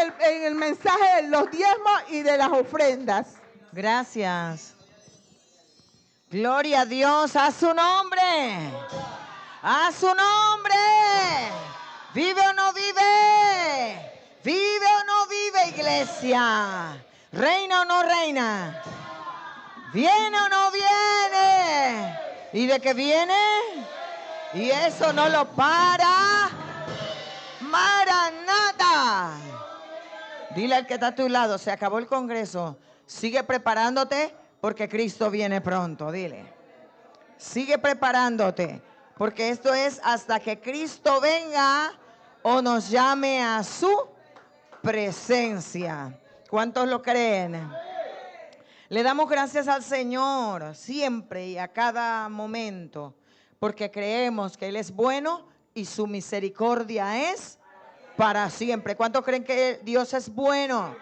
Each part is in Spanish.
en el mensaje de los diezmos y de las ofrendas. Gracias. Gloria a Dios, a su nombre. A su nombre. ¿Vive o no vive? ¿Vive o no vive, iglesia? ¿Reina o no reina? ¿Viene o no viene? ¿Y de qué viene? Y eso no lo para. Maranata. Dile al que está a tu lado, se acabó el congreso. Sigue preparándote porque Cristo viene pronto. Dile. Sigue preparándote porque esto es hasta que Cristo venga o nos llame a su presencia. ¿Cuántos lo creen? Le damos gracias al Señor siempre y a cada momento porque creemos que Él es bueno y su misericordia es para siempre. ¿Cuántos creen que Dios es bueno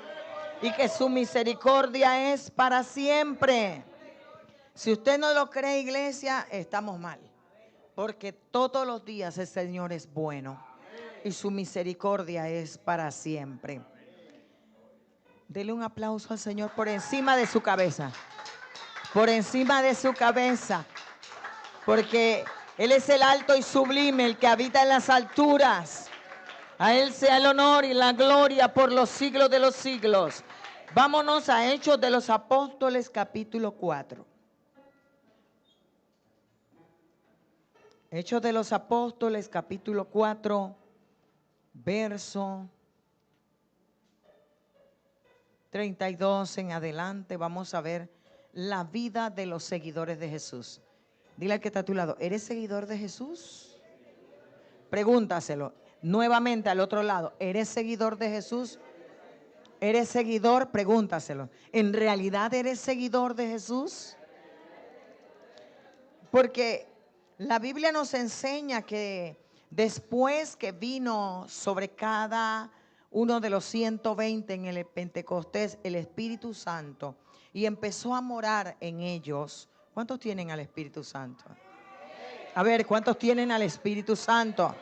y que su misericordia es para siempre? Si usted no lo cree, iglesia, estamos mal. Porque todos los días el Señor es bueno y su misericordia es para siempre. Dele un aplauso al Señor por encima de su cabeza. Por encima de su cabeza. Porque Él es el alto y sublime, el que habita en las alturas. A Él sea el honor y la gloria por los siglos de los siglos. Vámonos a Hechos de los Apóstoles, capítulo 4. Hechos de los Apóstoles, capítulo 4, verso 32 en adelante. Vamos a ver la vida de los seguidores de Jesús. Dile al que está a tu lado, ¿eres seguidor de Jesús? Pregúntaselo. Nuevamente al otro lado, ¿eres seguidor de Jesús? ¿Eres seguidor? Pregúntaselo. ¿En realidad eres seguidor de Jesús? Porque la Biblia nos enseña que después que vino sobre cada uno de los 120 en el Pentecostés el Espíritu Santo y empezó a morar en ellos. ¿Cuántos tienen al Espíritu Santo? A ver, ¿cuántos tienen al Espíritu Santo?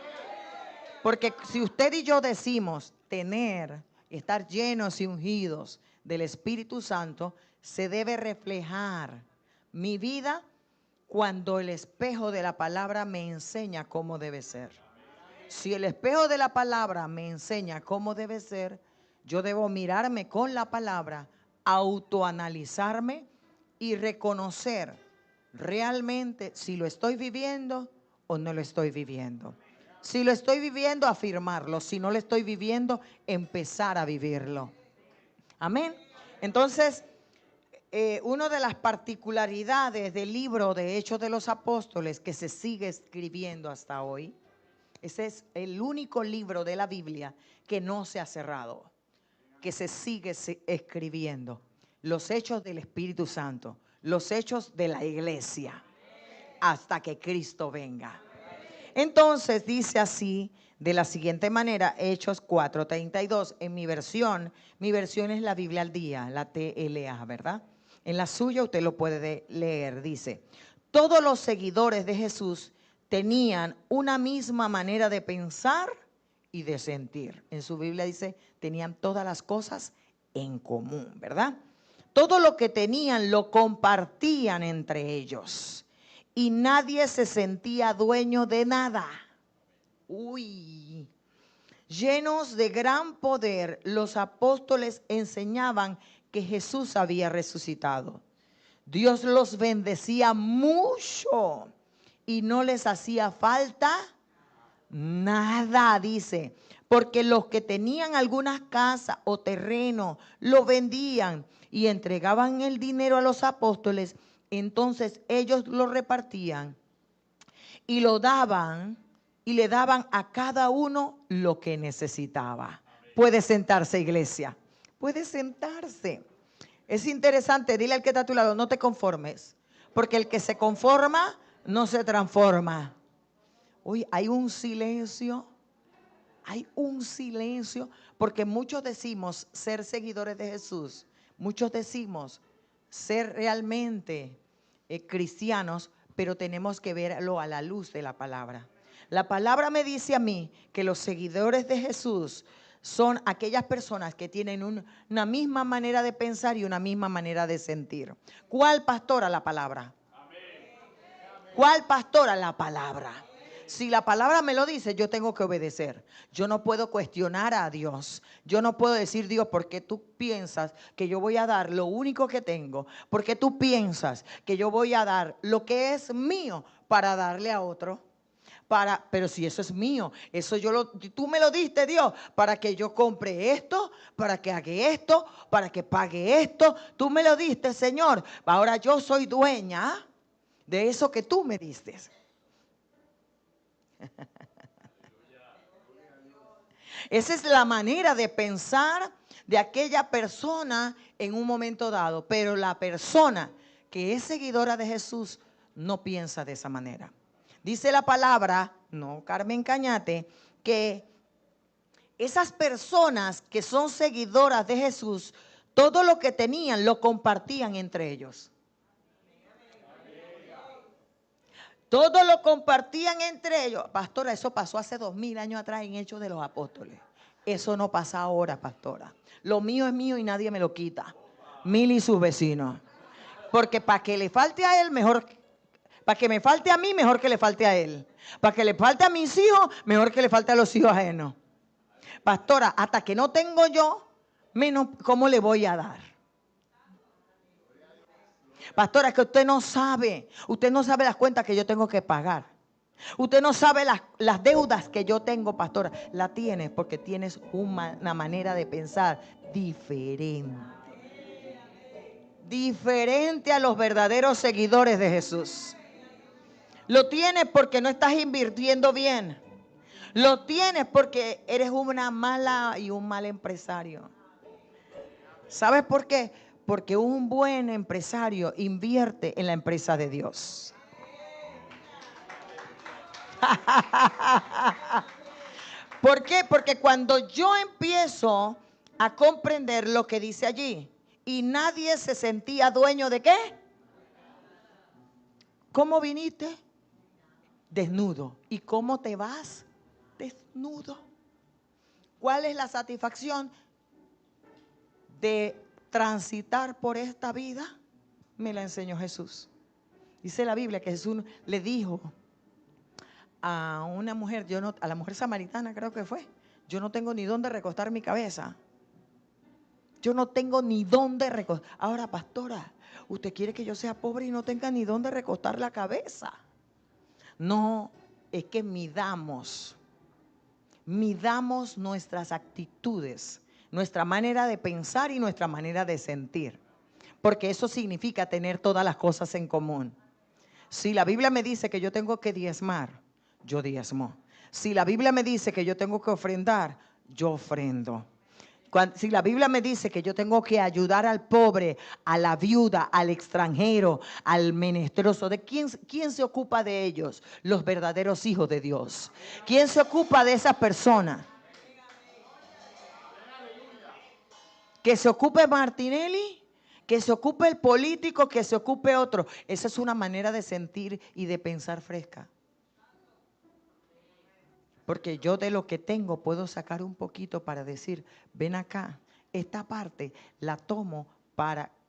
Porque si usted y yo decimos tener, estar llenos y ungidos del Espíritu Santo, se debe reflejar mi vida cuando el espejo de la palabra me enseña cómo debe ser. Si el espejo de la palabra me enseña cómo debe ser, yo debo mirarme con la palabra, autoanalizarme y reconocer realmente si lo estoy viviendo o no lo estoy viviendo. Si lo estoy viviendo, afirmarlo. Si no lo estoy viviendo, empezar a vivirlo. Amén. Entonces, una de las particularidades del libro de Hechos de los Apóstoles que se sigue escribiendo hasta hoy, ese es el único libro de la Biblia que no se ha cerrado, que se sigue escribiendo. Los hechos del Espíritu Santo, los hechos de la iglesia, hasta que Cristo venga. Entonces dice así, de la siguiente manera, Hechos 4:32. En mi versión es la Biblia al día, la TLA, ¿verdad? En la suya usted lo puede leer, dice: todos los seguidores de Jesús tenían una misma manera de pensar y de sentir. En su Biblia dice, tenían todas las cosas en común, ¿verdad? Todo lo que tenían lo compartían entre ellos. Y nadie se sentía dueño de nada. Uy. Llenos de gran poder, los apóstoles enseñaban que Jesús había resucitado. Dios los bendecía mucho y no les hacía falta nada, dice. Porque los que tenían algunas casas o terreno lo vendían y entregaban el dinero a los apóstoles. Entonces ellos lo repartían y lo daban y le daban a cada uno lo que necesitaba. Puede sentarse, iglesia. Puede sentarse. Es interesante, dile al que está a tu lado, no te conformes. Porque el que se conforma no se transforma. Uy, hay un silencio. Hay un silencio. Porque muchos decimos ser seguidores de Jesús. Muchos decimos ser realmente cristianos, pero tenemos que verlo a la luz de la palabra. La palabra me dice a mí que los seguidores de Jesús son aquellas personas que tienen una misma manera de pensar y una misma manera de sentir. ¿Cuál pastora? La palabra. ¿Cuál pastora? La palabra. Si la palabra me lo dice, yo tengo que obedecer. Yo no puedo cuestionar a Dios. Yo no puedo decir, Dios, ¿por qué tú piensas que yo voy a dar lo único que tengo? ¿Por qué tú piensas que yo voy a dar lo que es mío para darle a otro? Pero si eso es mío, eso tú me lo diste, Dios, para que yo compre esto, para que haga esto, para que pague esto. Tú me lo diste, Señor. Ahora yo soy dueña de eso que tú me diste. Esa es la manera de pensar de aquella persona en un momento dado. Pero la persona que es seguidora de Jesús no piensa de esa manera. Dice la palabra, no Carmen Cañate, que esas personas que son seguidoras de Jesús, todo lo que tenían lo compartían entre ellos. Todo lo compartían entre ellos. Pastora, eso pasó hace 2000 años atrás en Hechos de los Apóstoles. Eso no pasa ahora, pastora. Lo mío es mío y nadie me lo quita. Mil y sus vecinos. Porque para que le falte a él, mejor. Para que me falte a mí, mejor que le falte a él. Para que le falte a mis hijos, mejor que le falte a los hijos ajenos. Pastora, hasta que no tengo yo, menos cómo le voy a dar. Pastora, es que usted no sabe las cuentas que yo tengo que pagar. Usted no sabe las deudas que yo tengo, pastora. La tienes porque tienes una manera de pensar diferente. Diferente a los verdaderos seguidores de Jesús. Lo tienes porque no estás invirtiendo bien. Lo tienes porque eres una mala y un mal empresario. ¿Sabes por qué? Porque un buen empresario invierte en la empresa de Dios. ¿Por qué? Porque cuando yo empiezo a comprender lo que dice allí, y nadie se sentía dueño de ¿qué? ¿Cómo viniste? Desnudo. ¿Y cómo te vas? Desnudo. ¿Cuál es la satisfacción de transitar por esta vida? Me la enseñó Jesús. Dice la Biblia que Jesús le dijo a una mujer, a la mujer samaritana creo que fue, yo no tengo ni dónde recostar mi cabeza. Yo no tengo ni dónde recostar. Ahora, pastora, ¿usted quiere que yo sea pobre y no tenga ni dónde recostar la cabeza? No, es que midamos nuestras actitudes, nuestra manera de pensar y nuestra manera de sentir. Porque eso significa tener todas las cosas en común. Si la Biblia me dice que yo tengo que diezmar, yo diezmo. Si la Biblia me dice que yo tengo que ofrendar, yo ofrendo. Si la Biblia me dice que yo tengo que ayudar al pobre, a la viuda, al extranjero, al menesteroso, ¿de quién se ocupa de ellos? Los verdaderos hijos de Dios. ¿Quién se ocupa de esas personas? Que se ocupe Martinelli, que se ocupe el político, que se ocupe otro. Esa es una manera de sentir y de pensar fresca. Porque yo de lo que tengo puedo sacar un poquito para decir, ven acá, esta parte la tomo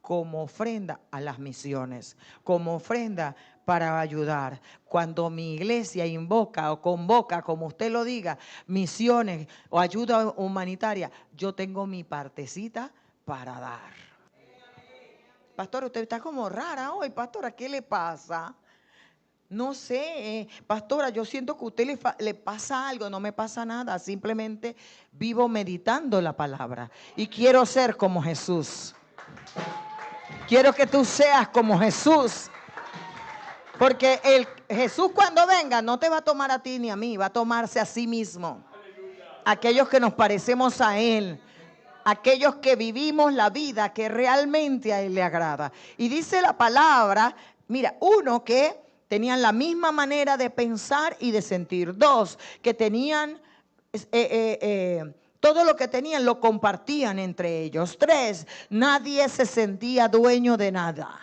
como ofrenda a las misiones, como ofrenda para ayudar. Cuando mi iglesia invoca o convoca, como usted lo diga, misiones o ayuda humanitaria, yo tengo mi partecita para dar. Pastor, usted está como rara hoy, pastora, ¿qué le pasa? No sé, pastora, yo siento que a usted le pasa algo. No me pasa nada, simplemente vivo meditando la palabra y quiero ser como Jesús. Quiero que tú seas como Jesús, porque Jesús cuando venga no te va a tomar a ti ni a mí, va a tomarse a sí mismo. Aquellos que nos parecemos a Él, aquellos que vivimos la vida que realmente a Él le agrada. Y dice la palabra, mira, uno que tenían la misma manera de pensar y de sentir. Dos, que tenían todo lo que tenían lo compartían entre ellos. Tres, nadie se sentía dueño de nada.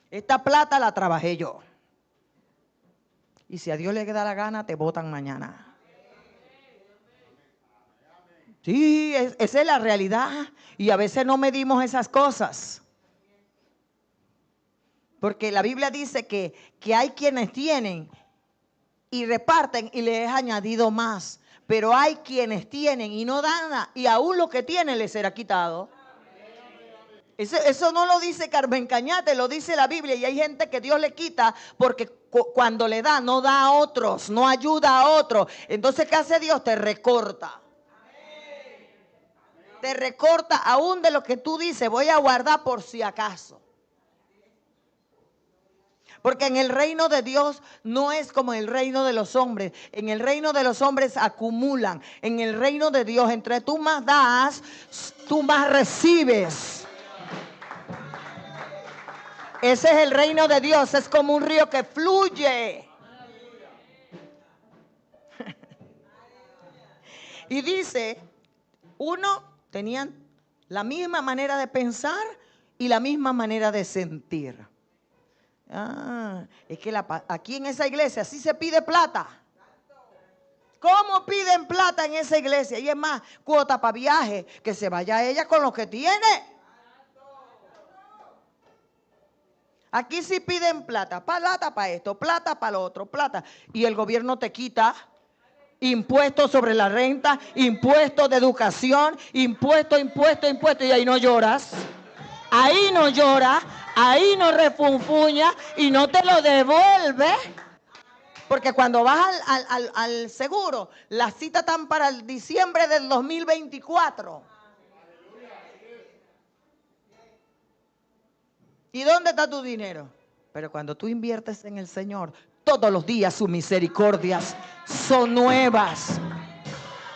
Esta plata la trabajé yo. Y si a Dios le da la gana, te botan mañana. Sí, esa es la realidad. Y a veces no medimos esas cosas. Porque la Biblia dice que hay quienes tienen y reparten y les es añadido más. Pero hay quienes tienen y no dan nada, y aún lo que tienen les será quitado. Eso no lo dice Carmen Cañate, lo dice la Biblia. Y hay gente que Dios le quita porque cuando le da, no da a otros, no ayuda a otros. Entonces, ¿qué hace Dios? Te recorta. Te recorta aún de lo que tú dices, voy a guardar por si acaso. Porque en el reino de Dios no es como el reino de los hombres. En el reino de los hombres acumulan. En el reino de Dios, entre tú más das, tú más recibes. Ese es el reino de Dios. Es como un río que fluye. Y dice, tenían la misma manera de pensar y la misma manera de sentir. Es que aquí en esa iglesia sí se pide plata. ¿Cómo piden plata en esa iglesia? Y es más, cuota para viaje, que se vaya ella con lo que tiene. Aquí sí piden plata para esto, plata para lo otro, plata. Y el gobierno te quita impuestos sobre la renta, impuestos de educación, impuestos. Y ahí no lloras. Ahí no lloras, ahí no refunfuña y no te lo devuelve. Porque cuando vas al seguro, las citas están para el diciembre del 2024. ¿Y dónde está tu dinero? Pero cuando tú inviertes en el Señor, todos los días sus misericordias son nuevas.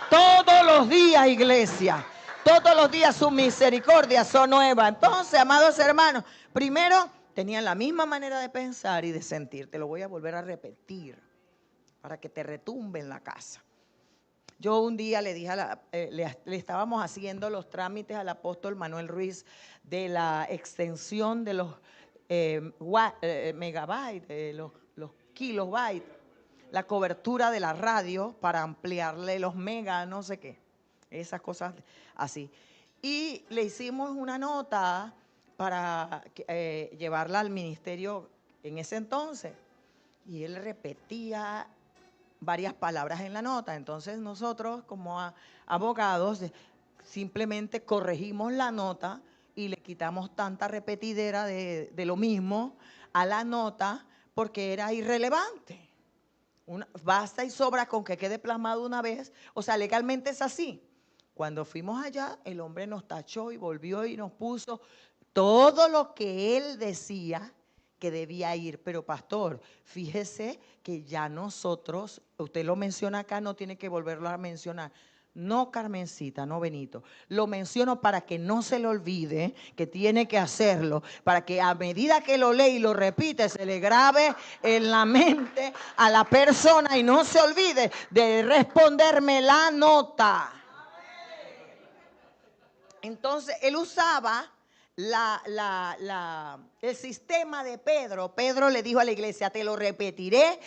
Todos los días, iglesia. Todos los días sus misericordias son nuevas. Entonces, amados hermanos, primero tenían la misma manera de pensar y de sentir. Te lo voy a volver a repetir para que te retumbe en la casa. Yo un día le dije, le estábamos haciendo los trámites al apóstol Manuel Ruiz de la extensión de los megabytes, de los kilobytes, la cobertura de la radio para ampliarle los megas, no sé qué. Esas cosas así. Y le hicimos una nota para llevarla al ministerio en ese entonces. Y él repetía varias palabras en la nota. Entonces nosotros como abogados simplemente corregimos la nota y le quitamos tanta repetidera de lo mismo a la nota porque era irrelevante. Basta y sobra con que quede plasmado una vez. O sea, legalmente es así. Cuando fuimos allá, el hombre nos tachó y volvió y nos puso todo lo que él decía que debía ir. Pero pastor, fíjese que ya nosotros, usted lo menciona acá, no tiene que volverlo a mencionar. No, Carmencita, no, Benito. Lo menciono para que no se le olvide que tiene que hacerlo, para que a medida que lo lee y lo repite, se le grabe en la mente a la persona y no se olvide de responderme la nota. Entonces, él usaba el sistema de Pedro. Pedro le dijo a la iglesia, te lo repetiré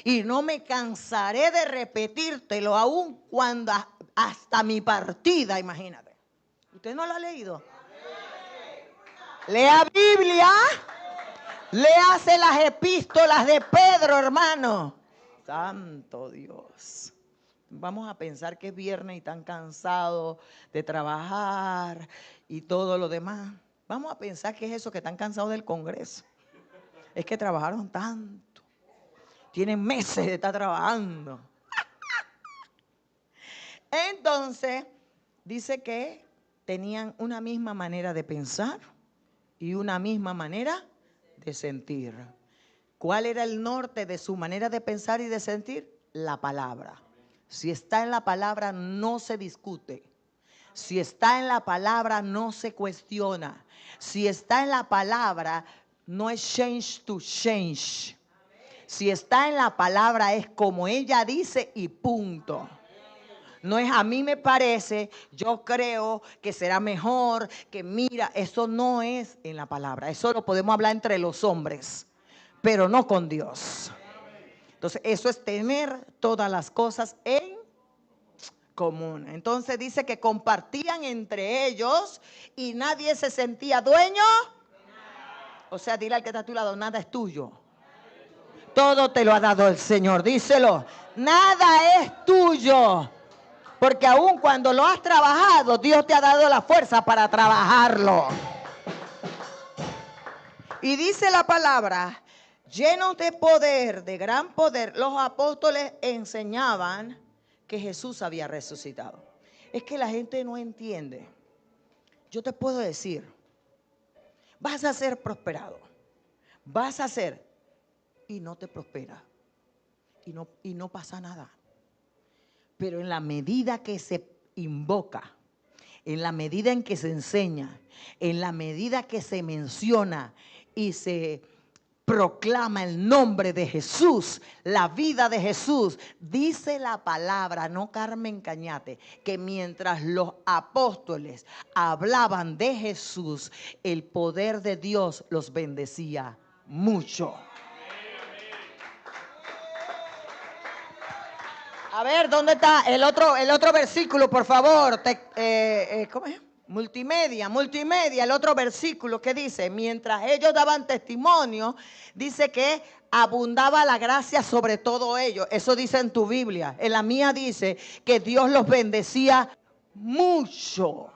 y no me cansaré de repetírtelo aún cuando hasta mi partida, imagínate. ¿Usted no lo ha leído? Lea Biblia, léase las epístolas de Pedro, hermano. Santo Dios. Vamos a pensar que es viernes y están cansados de trabajar y todo lo demás. Vamos a pensar que es eso, que están cansados del Congreso. Es que trabajaron tanto. Tienen meses de estar trabajando. Entonces, dice que tenían una misma manera de pensar y una misma manera de sentir. ¿Cuál era el norte de su manera de pensar y de sentir? La palabra. Si está en la palabra, no se discute. Si está en la palabra, no se cuestiona. Si está en la palabra, no es change to change. Si está en la palabra, es como ella dice y punto. No es a mí me parece, yo creo que será mejor, que mira, eso no es en la palabra. Eso lo podemos hablar entre los hombres, pero no con Dios. Entonces, eso es tener todas las cosas en común. Entonces dice que compartían entre ellos y nadie se sentía dueño. O sea, dile al que está a tu lado, nada es tuyo. Todo te lo ha dado el Señor. Díselo, nada es tuyo. Porque aun cuando lo has trabajado, Dios te ha dado la fuerza para trabajarlo. Y dice la palabra, llenos de poder, de gran poder, los apóstoles enseñaban que Jesús había resucitado. Es que la gente no entiende. Yo te puedo decir, vas a ser prosperado, vas a ser, y no te prospera, y no pasa nada. Pero en la medida que se invoca, en la medida en que se enseña, en la medida que se menciona y se proclama el nombre de Jesús, la vida de Jesús, dice la palabra, no Carmen Cañate, que mientras los apóstoles hablaban de Jesús, el poder de Dios los bendecía mucho. A ver, ¿dónde está el otro versículo, por favor? ¿Cómo es? Multimedia, el otro versículo que dice, mientras ellos daban testimonio, dice que abundaba la gracia sobre todo ellos. Eso dice en tu Biblia. En la mía dice que Dios los bendecía mucho.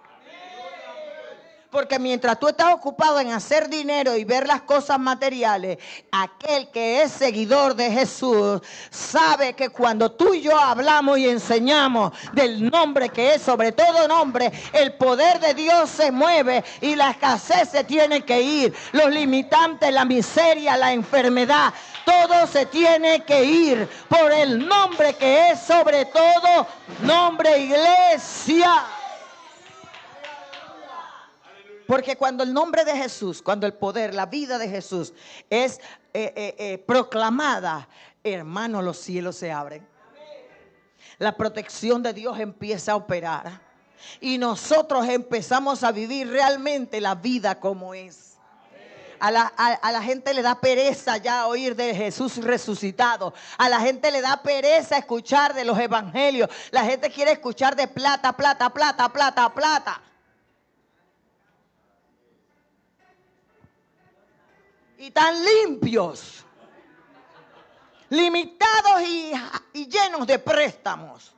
Porque mientras tú estás ocupado en hacer dinero y ver las cosas materiales, aquel que es seguidor de Jesús sabe que cuando tú y yo hablamos y enseñamos del nombre que es sobre todo nombre, el poder de Dios se mueve y la escasez se tiene que ir. Los limitantes, la miseria, la enfermedad, todo se tiene que ir por el nombre que es sobre todo nombre, iglesia. Porque cuando el nombre de Jesús, cuando el poder, la vida de Jesús es proclamada, hermano, los cielos se abren. La protección de Dios empieza a operar. Y nosotros empezamos a vivir realmente la vida como es. A la gente le da pereza ya oír de Jesús resucitado. A la gente le da pereza escuchar de los evangelios. La gente quiere escuchar de plata, plata, plata, plata, plata. Y tan limpios, limitados y llenos de préstamos,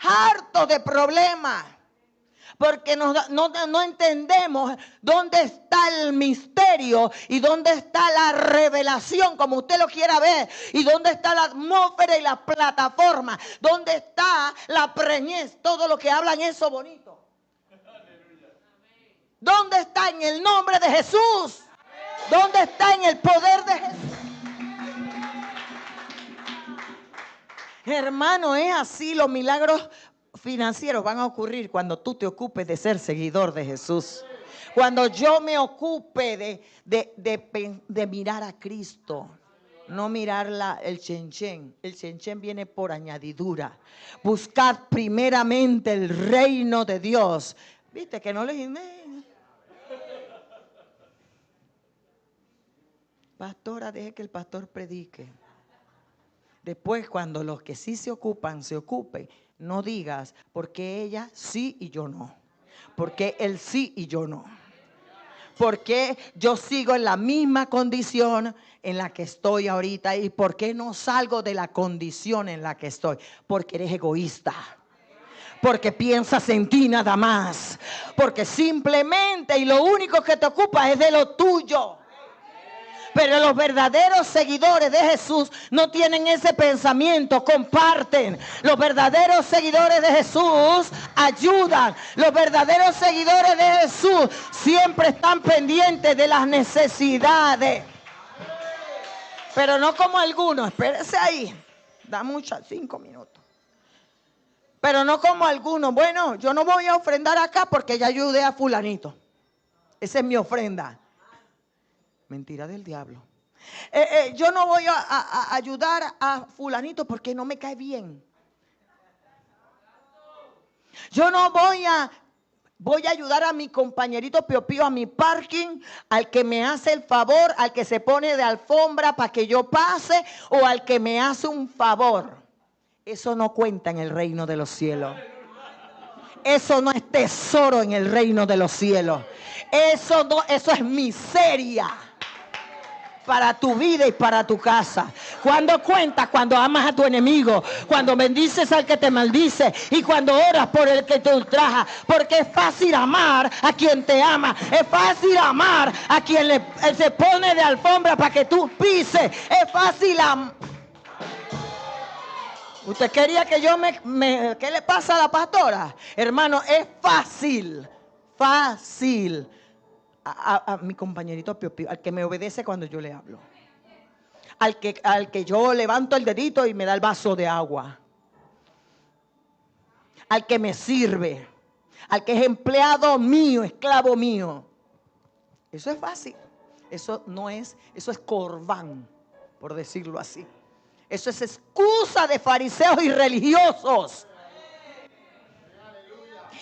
hartos de problemas, porque no entendemos dónde está el misterio y dónde está la revelación, como usted lo quiera ver, y dónde está la atmósfera y la plataforma, dónde está la preñez, todo lo que hablan eso bonito. ¿Dónde está en el nombre de Jesús? ¿Dónde está en el poder de Jesús? Hermano, es así. Los milagros financieros van a ocurrir cuando tú te ocupes de ser seguidor de Jesús. Cuando yo me ocupe de mirar a Cristo. No mirar el chenchen. El chenchen viene por añadidura. Buscad primeramente el reino de Dios. ¿Viste que no les... Pastora, deje que el pastor predique. Después, cuando los que sí se ocupen, no digas, porque ella sí y yo no. Porque él sí y yo no. Porque yo sigo en la misma condición en la que estoy ahorita. ¿Y por qué no salgo de la condición en la que estoy? Porque eres egoísta. Porque piensas en ti nada más. Porque simplemente y lo único que te ocupa es de lo tuyo. Pero los verdaderos seguidores de Jesús no tienen ese pensamiento, comparten. Los verdaderos seguidores de Jesús ayudan. Los verdaderos seguidores de Jesús siempre están pendientes de las necesidades. Pero no como algunos, espérese ahí, da muchas, 5 minutos. Pero no como algunos, bueno, yo no voy a ofrendar acá porque ya ayudé a fulanito. Esa es mi ofrenda. Mentira del diablo. Yo no voy a ayudar a fulanito porque no me cae bien. Yo no voy a ayudar a mi compañerito Pío Pío a mi parking, al que me hace el favor, al que se pone de alfombra para que yo pase o al que me hace un favor. Eso no cuenta en el reino de los cielos. Eso no es tesoro en el reino de los cielos. Eso es miseria para tu vida y para tu casa. Cuando cuentas, cuando amas a tu enemigo, cuando bendices al que te maldice y cuando oras por el que te ultraja, porque es fácil amar a quien te ama, es fácil amar a quien se pone de alfombra para que tú pises, es fácil amar. ¿Usted quería que yo ¿qué le pasa a la pastora? Hermano, es fácil a mi compañerito Pio Pio, al que me obedece cuando yo le hablo, al que yo levanto el dedito y me da el vaso de agua, al que me sirve, al que es empleado mío, esclavo mío. Eso es fácil. Eso es corbán, por decirlo así. Eso es excusa de fariseos y religiosos,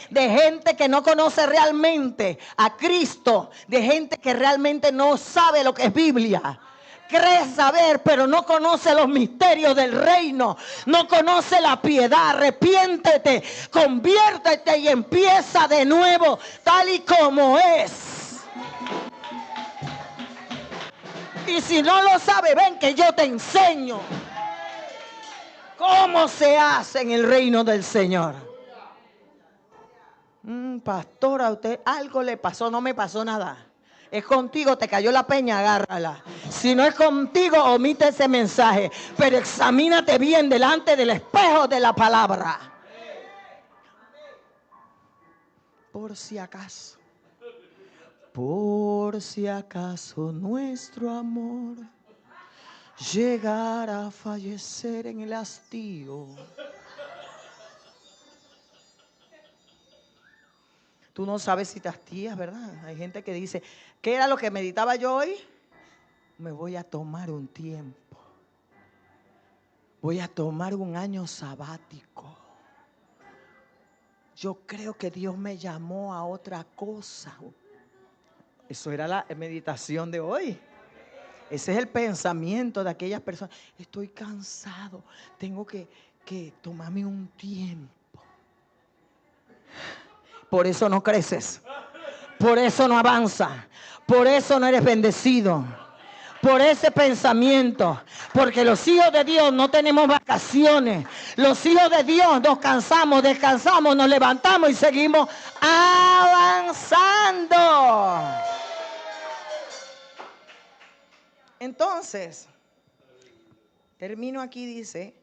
de gente que no conoce realmente a Cristo, de gente que realmente no sabe lo que es Biblia. Cree saber, pero no conoce los misterios del reino, no conoce la piedad. Arrepiéntete, conviértete y empieza de nuevo, tal y como es. Y si no lo sabe, ven que yo te enseño cómo se hace en el reino del Señor. Pastora, a usted algo le pasó, no me pasó nada. Es contigo, te cayó la peña, agárrala. Si no es contigo, omite ese mensaje. Pero examínate bien delante del espejo de la palabra. Por si acaso nuestro amor llegara a fallecer en el hastío. Tú no sabes si te hastías, ¿verdad? Hay gente que dice, ¿qué era lo que meditaba yo hoy? Me voy a tomar un tiempo. Voy a tomar un año sabático. Yo creo que Dios me llamó a otra cosa. Eso era la meditación de hoy. Ese es el pensamiento de aquellas personas. Estoy cansado, tengo que tomarme un tiempo. Por eso no creces, por eso no avanzas, por eso no eres bendecido, por ese pensamiento. Porque los hijos de Dios no tenemos vacaciones. Los hijos de Dios nos cansamos, descansamos, nos levantamos y seguimos avanzando. Entonces, termino aquí, dice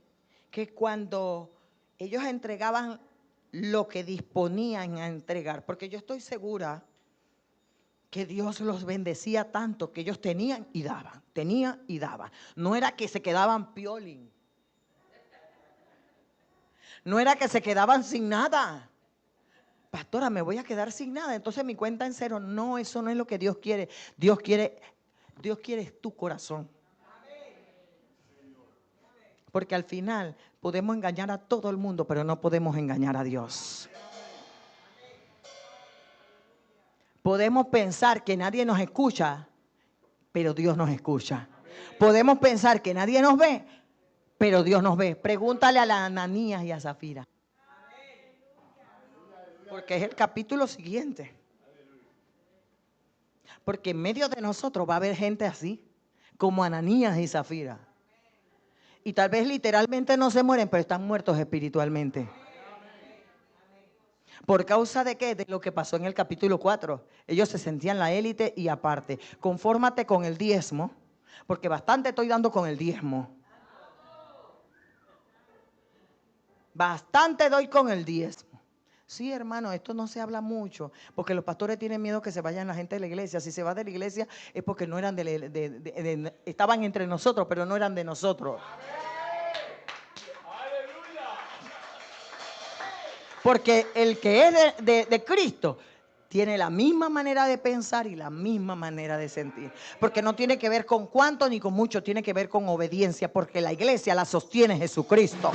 que cuando ellos entregaban lo que disponían a entregar, porque yo estoy segura que Dios los bendecía tanto que ellos tenían y daban. No era que se quedaban piolín, no era que se quedaban sin nada. Pastora, me voy a quedar sin nada, entonces mi cuenta en cero. No, eso no es lo que Dios quiere. Dios quiere tu corazón. Porque al final podemos engañar a todo el mundo, pero no podemos engañar a Dios. Podemos pensar que nadie nos escucha, pero Dios nos escucha. Podemos pensar que nadie nos ve, pero Dios nos ve. Pregúntale a la Ananías y a Zafira. Porque es el capítulo siguiente. Porque en medio de nosotros va a haber gente así, como Ananías y Zafira. Y tal vez literalmente no se mueren, pero están muertos espiritualmente. ¿Por causa de qué? De lo que pasó en el capítulo 4. Ellos se sentían la élite y aparte. Confórmate con el diezmo, porque bastante estoy dando con el diezmo. Bastante doy con el diezmo. Sí, hermano, esto no se habla mucho, porque los pastores tienen miedo que se vayan la gente de la iglesia. Si se va de la iglesia es porque no eran estaban entre nosotros, pero no eran de nosotros. Porque el que es de Cristo tiene la misma manera de pensar y la misma manera de sentir. Porque no tiene que ver con cuánto ni con mucho, tiene que ver con obediencia, porque la iglesia la sostiene Jesucristo.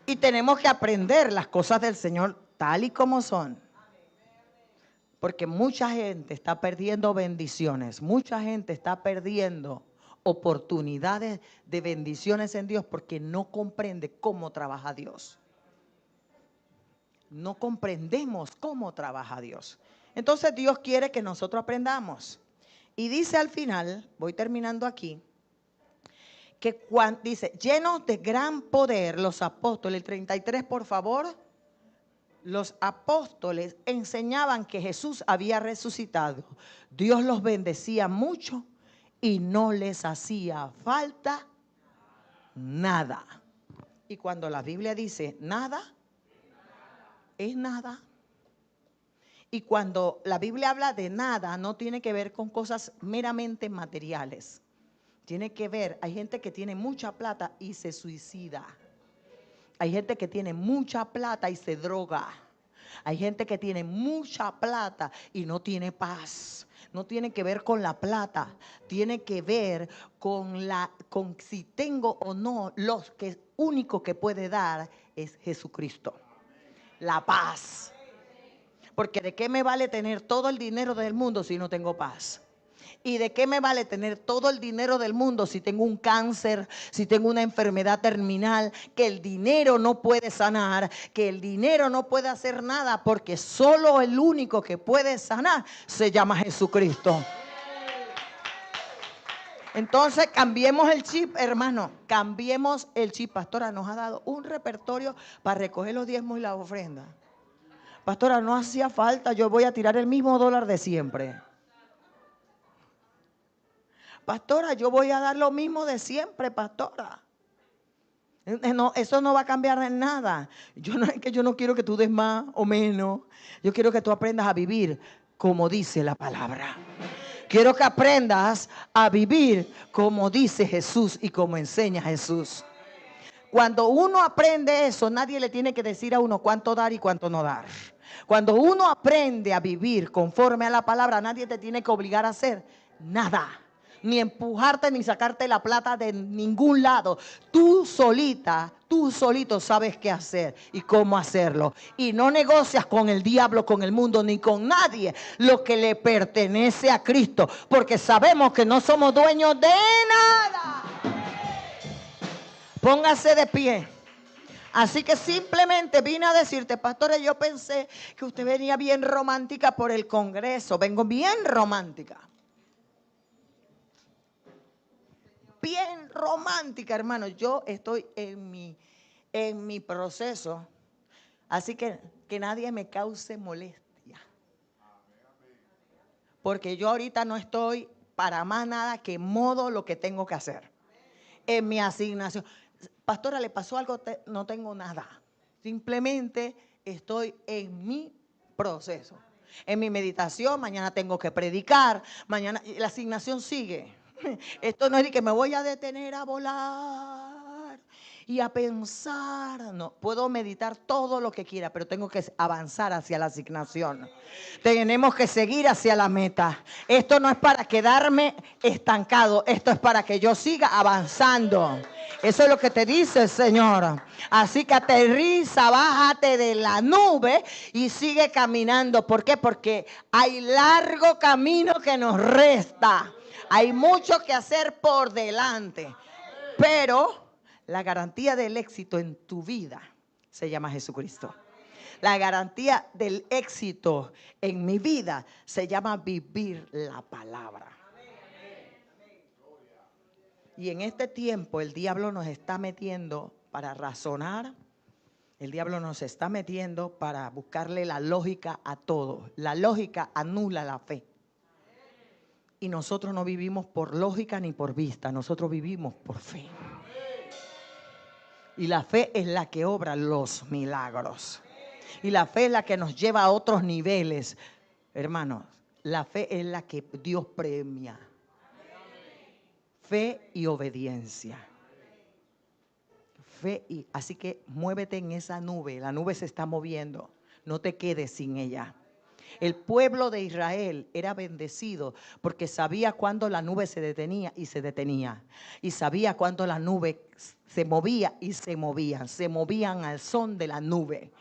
Y tenemos que aprender las cosas del Señor tal y como son. Porque mucha gente está perdiendo bendiciones, mucha gente está perdiendo oportunidades de bendiciones en Dios porque no comprende cómo trabaja Dios. No comprendemos cómo trabaja Dios. Entonces Dios quiere que nosotros aprendamos. Y dice al final, voy terminando aquí, que cuando dice, llenos de gran poder los apóstoles, el 33 por favor, los apóstoles enseñaban que Jesús había resucitado. Dios los bendecía mucho y no les hacía falta nada. Y cuando la Biblia dice nada, es nada. Y cuando la Biblia habla de nada, no tiene que ver con cosas meramente materiales. Tiene que ver, hay gente que tiene mucha plata y se suicida. Hay gente que tiene mucha plata y se droga. Hay gente que tiene mucha plata y no tiene paz. No tiene que ver con la plata, tiene que ver con si tengo o no, único que puede dar es Jesucristo. La paz. Porque ¿de qué me vale tener todo el dinero del mundo si no tengo paz? ¿Y de qué me vale tener todo el dinero del mundo si tengo un cáncer, si tengo una enfermedad terminal, que el dinero no puede sanar, que el dinero no puede hacer nada, porque solo el único que puede sanar se llama Jesucristo? Entonces cambiemos el chip, hermano, cambiemos el chip. Pastora, nos ha dado un repertorio para recoger los diezmos y la ofrenda. Pastora, no hacía falta, yo voy a tirar el mismo dólar de siempre. Pastora, yo voy a dar lo mismo de siempre, pastora. No, eso no va a cambiar en nada. Yo no quiero que tú des más o menos. Yo quiero que tú aprendas a vivir como dice la palabra. Quiero que aprendas a vivir como dice Jesús y como enseña Jesús. Cuando uno aprende eso, nadie le tiene que decir a uno cuánto dar y cuánto no dar. Cuando uno aprende a vivir conforme a la palabra, nadie te tiene que obligar a hacer nada. Ni empujarte ni sacarte la plata de ningún lado. Tú solita, tú solito sabes qué hacer y cómo hacerlo. Y no negocias con el diablo, con el mundo, ni con nadie lo que le pertenece a Cristo. Porque sabemos que no somos dueños de nada. Póngase de pie. Así que simplemente vine a decirte, pastora, yo pensé que usted venía bien romántica por el Congreso. Vengo bien romántica. Bien romántica, hermano. Yo estoy en mi proceso. Así que nadie me cause molestia. Porque yo ahorita no estoy para más nada que modo lo que tengo que hacer. En mi asignación. Pastora, ¿le pasó algo? No tengo nada. Simplemente estoy en mi proceso. En mi meditación, mañana tengo que predicar. Mañana la asignación sigue. Esto no es de que me voy a detener a volar y a pensar. No, puedo meditar todo lo que quiera, pero tengo que avanzar hacia la asignación. Tenemos que seguir hacia la meta. Esto no es para quedarme estancado, esto es para que yo siga avanzando. Eso es lo que te dice el Señor. Así que aterriza, bájate de la nube y sigue caminando. ¿Por qué? Porque hay largo camino que nos resta. Hay mucho que hacer por delante, pero la garantía del éxito en tu vida se llama Jesucristo. La garantía del éxito en mi vida se llama vivir la palabra. Y en este tiempo el diablo nos está metiendo para razonar. El diablo nos está metiendo para buscarle la lógica a todo. La lógica anula la fe. Y nosotros no vivimos por lógica ni por vista, nosotros vivimos por fe. Y la fe es la que obra los milagros. Y la fe es la que nos lleva a otros niveles. Hermanos, la fe es la que Dios premia. Fe y obediencia. Así que muévete en esa nube, la nube se está moviendo, no te quedes sin ella. El pueblo de Israel era bendecido porque sabía cuándo la nube se detenía y se detenía. Y sabía cuándo la nube se movía y se movían. Se movían al son de la nube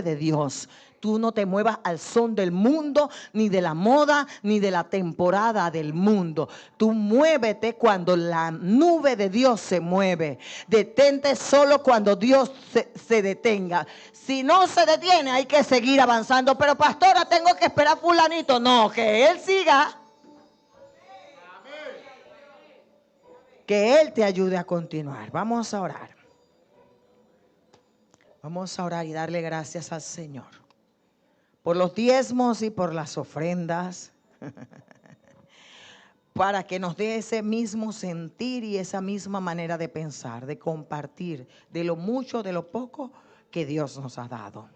de Dios. tú no te muevas al son del mundo, ni de la moda, ni de la temporada del mundo. Tú muévete cuando la nube de Dios se mueve. Detente solo cuando Dios se detenga. Si no se detiene, hay que seguir avanzando. Pero pastora, tengo que esperar a fulanito. No, que él siga. Que Él te ayude a continuar. Vamos a orar. Vamos a orar y darle gracias al Señor por los diezmos y por las ofrendas, para que nos dé ese mismo sentir y esa misma manera de pensar, de compartir de lo mucho, de lo poco que Dios nos ha dado,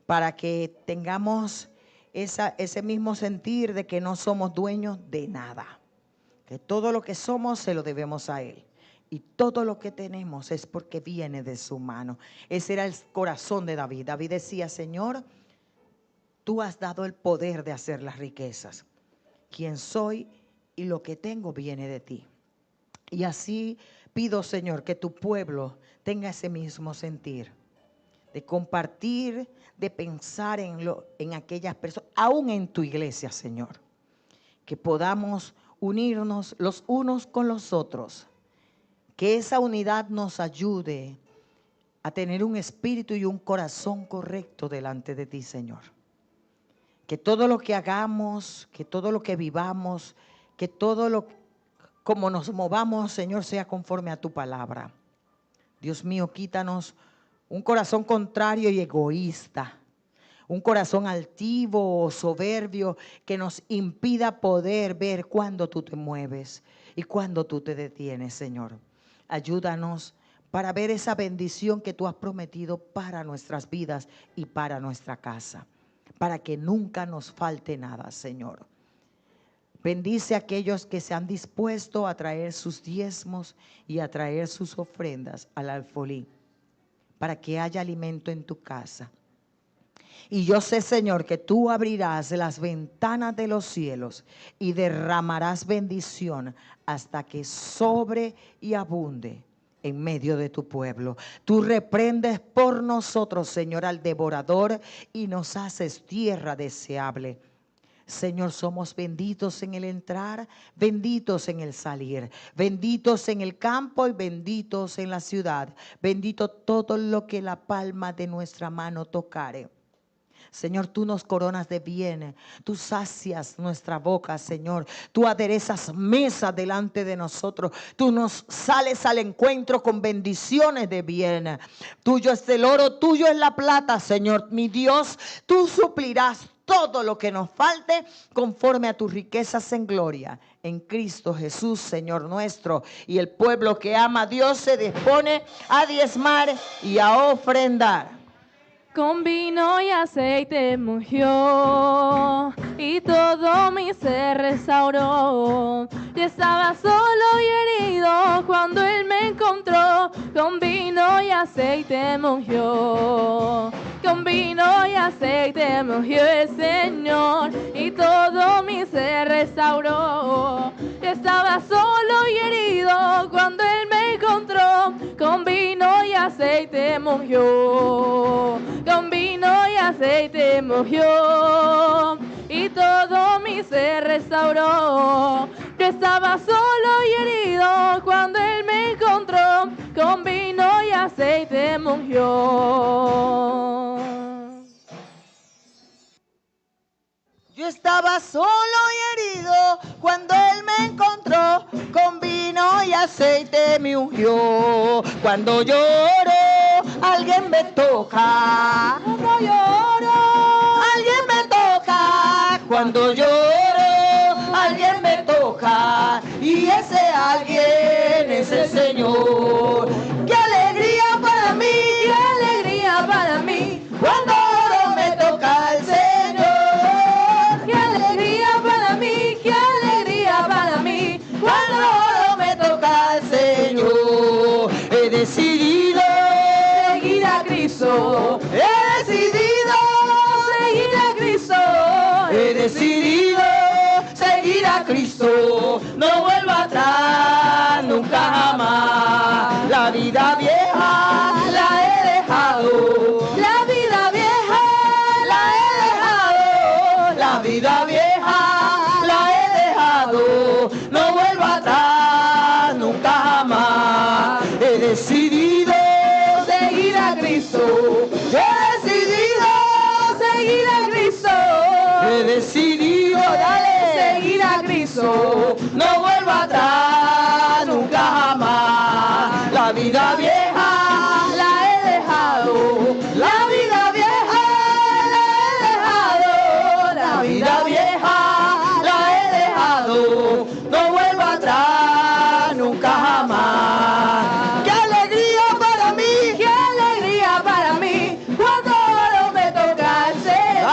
para que tengamos ese mismo sentir de que no somos dueños de nada, que todo lo que somos se lo debemos a Él. Y todo lo que tenemos es porque viene de su mano. Ese era el corazón de David. David decía: Señor, tú has dado el poder de hacer las riquezas. Quien soy y lo que tengo viene de ti. Y así pido, Señor, que tu pueblo tenga ese mismo sentir, de compartir, de pensar en aquellas personas, aún en tu iglesia, Señor, que podamos unirnos los unos con los otros. Que esa unidad nos ayude a tener un espíritu y un corazón correcto delante de ti, Señor. Que todo lo que hagamos, que todo lo que vivamos, que todo lo como nos movamos, Señor, sea conforme a tu palabra. Dios mío, quítanos un corazón contrario y egoísta, un corazón altivo o soberbio que nos impida poder ver cuándo tú te mueves y cuándo tú te detienes, Señor. Ayúdanos para ver esa bendición que tú has prometido para nuestras vidas y para nuestra casa, para que nunca nos falte nada, Señor. Bendice a aquellos que se han dispuesto a traer sus diezmos y a traer sus ofrendas al alfolí, para que haya alimento en tu casa. Y yo sé, Señor, que tú abrirás las ventanas de los cielos y derramarás bendición hasta que sobre y abunde en medio de tu pueblo. Tú reprendes por nosotros, Señor, al devorador y nos haces tierra deseable. Señor, somos benditos en el entrar, benditos en el salir, benditos en el campo y benditos en la ciudad. Bendito todo lo que la palma de nuestra mano tocare. Señor, tú nos coronas de bien, tú sacias nuestra boca, Señor. Tú aderezas mesa delante de nosotros. Tú nos sales al encuentro con bendiciones de bien. Tuyo es el oro, tuyo es la plata, Señor. Mi Dios, tú suplirás todo lo que nos falte conforme a tus riquezas en gloria. En Cristo Jesús, Señor nuestro. Y el pueblo que ama a Dios se dispone a diezmar y a ofrendar. Con vino y aceite me ungió y todo mi ser restauró. Yo estaba solo y herido cuando Él me encontró. Con vino y aceite me ungió. Con vino y aceite me ungió el Señor y todo mi ser restauró. Yo estaba solo y herido cuando Él me encontró. Con vino y aceite me ungió. Con vino y aceite me ungió y todo mi ser restauró. Yo estaba solo y herido cuando Él me encontró. Con vino y aceite me ungió. Yo estaba solo y herido cuando Él me encontró. Con vino y aceite me ungió. Cuando lloro, alguien me toca. Cuando lloro, alguien me toca. Cuando lloro, alguien me toca. Y ese alguien es el Señor. ¡Qué alegría para mí! ¡Qué alegría para mí! Cuando oro me toca el Señor. ¡Qué alegría para mí! ¡Qué alegría para mí! Cuando oro me toca el Señor. He decidido seguir a Cristo. He decidido seguir a Cristo. He decidido seguir a Cristo. No vuelvo atrás nunca jamás. La vida vieja la he dejado. La vida vieja la a Cristo. Yo he decidido seguir a Cristo. He decidido, Dale, seguir a Cristo. No vuelvo atrás, nunca jamás. La vida vieja la he dejado. La vida vieja la he dejado. La vida vieja la he dejado. No vuelvo atrás, nunca jamás. ¡Qué alegría para mí! ¡Qué alegría para mí! Cuando oro me toca el Señor.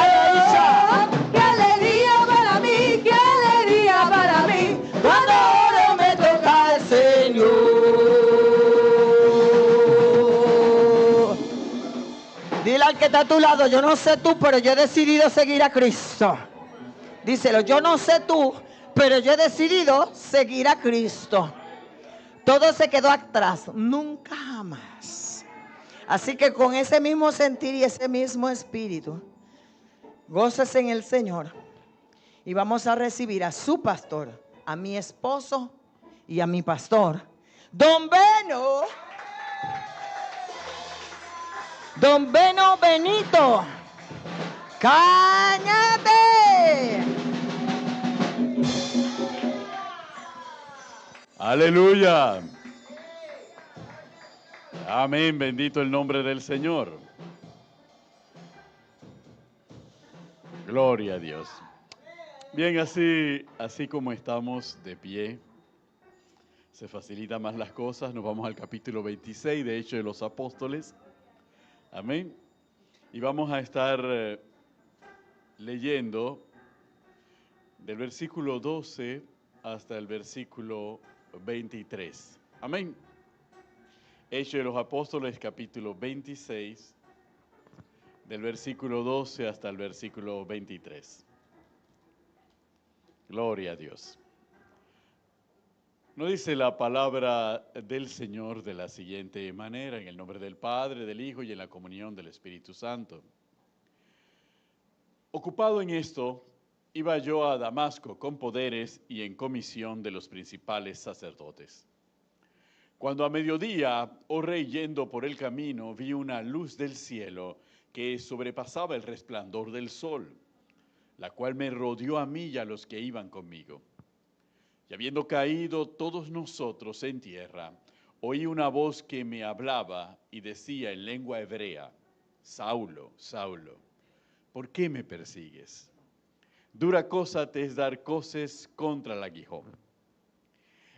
¡Qué alegría para mí! ¡Qué alegría para mí! Cuando oro me toca el Señor. dile al que está a tu lado, yo no sé tú, pero yo he decidido seguir a Cristo. Díselo, yo no sé tú, pero yo he decidido seguir a Cristo. Todo se quedó atrás, nunca jamás. Así que con ese mismo sentir y ese mismo espíritu, gócese en el Señor. Y vamos a recibir a su pastor, a mi esposo y a mi pastor, Don Beno. Don Beno Benito Cañate. Aleluya. Amén, bendito el nombre del Señor. Gloria a Dios. Bien, así como estamos de pie, se facilitan más las cosas. Nos vamos al capítulo 26 de Hechos de los Apóstoles. Amén. Y vamos a estar leyendo del versículo 12 hasta el versículo 23. Amén. Hechos de los Apóstoles, capítulo 26, del versículo 12 hasta el versículo 23. Gloria a Dios. Nos dice la palabra del Señor de la siguiente manera, en el nombre del Padre, del Hijo y en la comunión del Espíritu Santo. Ocupado en esto, iba yo a Damasco con poderes y en comisión de los principales sacerdotes. Cuando a mediodía, oh rey, yendo por el camino, vi una luz del cielo que sobrepasaba el resplandor del sol, la cual me rodeó a mí y a los que iban conmigo. Y habiendo caído todos nosotros en tierra, oí una voz que me hablaba y decía en lengua hebrea: Saulo, Saulo, ¿por qué me persigues? Dura cosa te es dar coces contra el aguijón.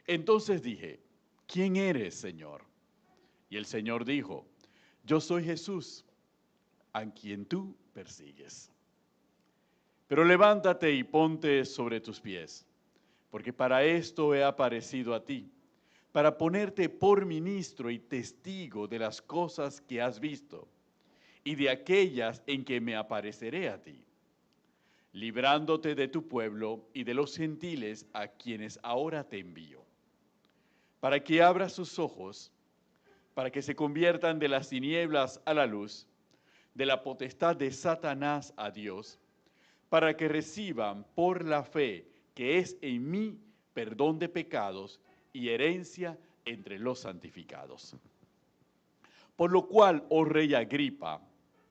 Entonces dije: ¿quién eres, Señor? Y el Señor dijo: yo soy Jesús, a quien tú persigues. Pero levántate y ponte sobre tus pies, porque para esto he aparecido a ti, para ponerte por ministro y testigo de las cosas que has visto y de aquellas en que me apareceré a ti, librándote de tu pueblo y de los gentiles a quienes ahora te envío, para que abras sus ojos, para que se conviertan de las tinieblas a la luz, de la potestad de Satanás a Dios, para que reciban por la fe que es en mí perdón de pecados y herencia entre los santificados. Por lo cual, oh rey Agripa,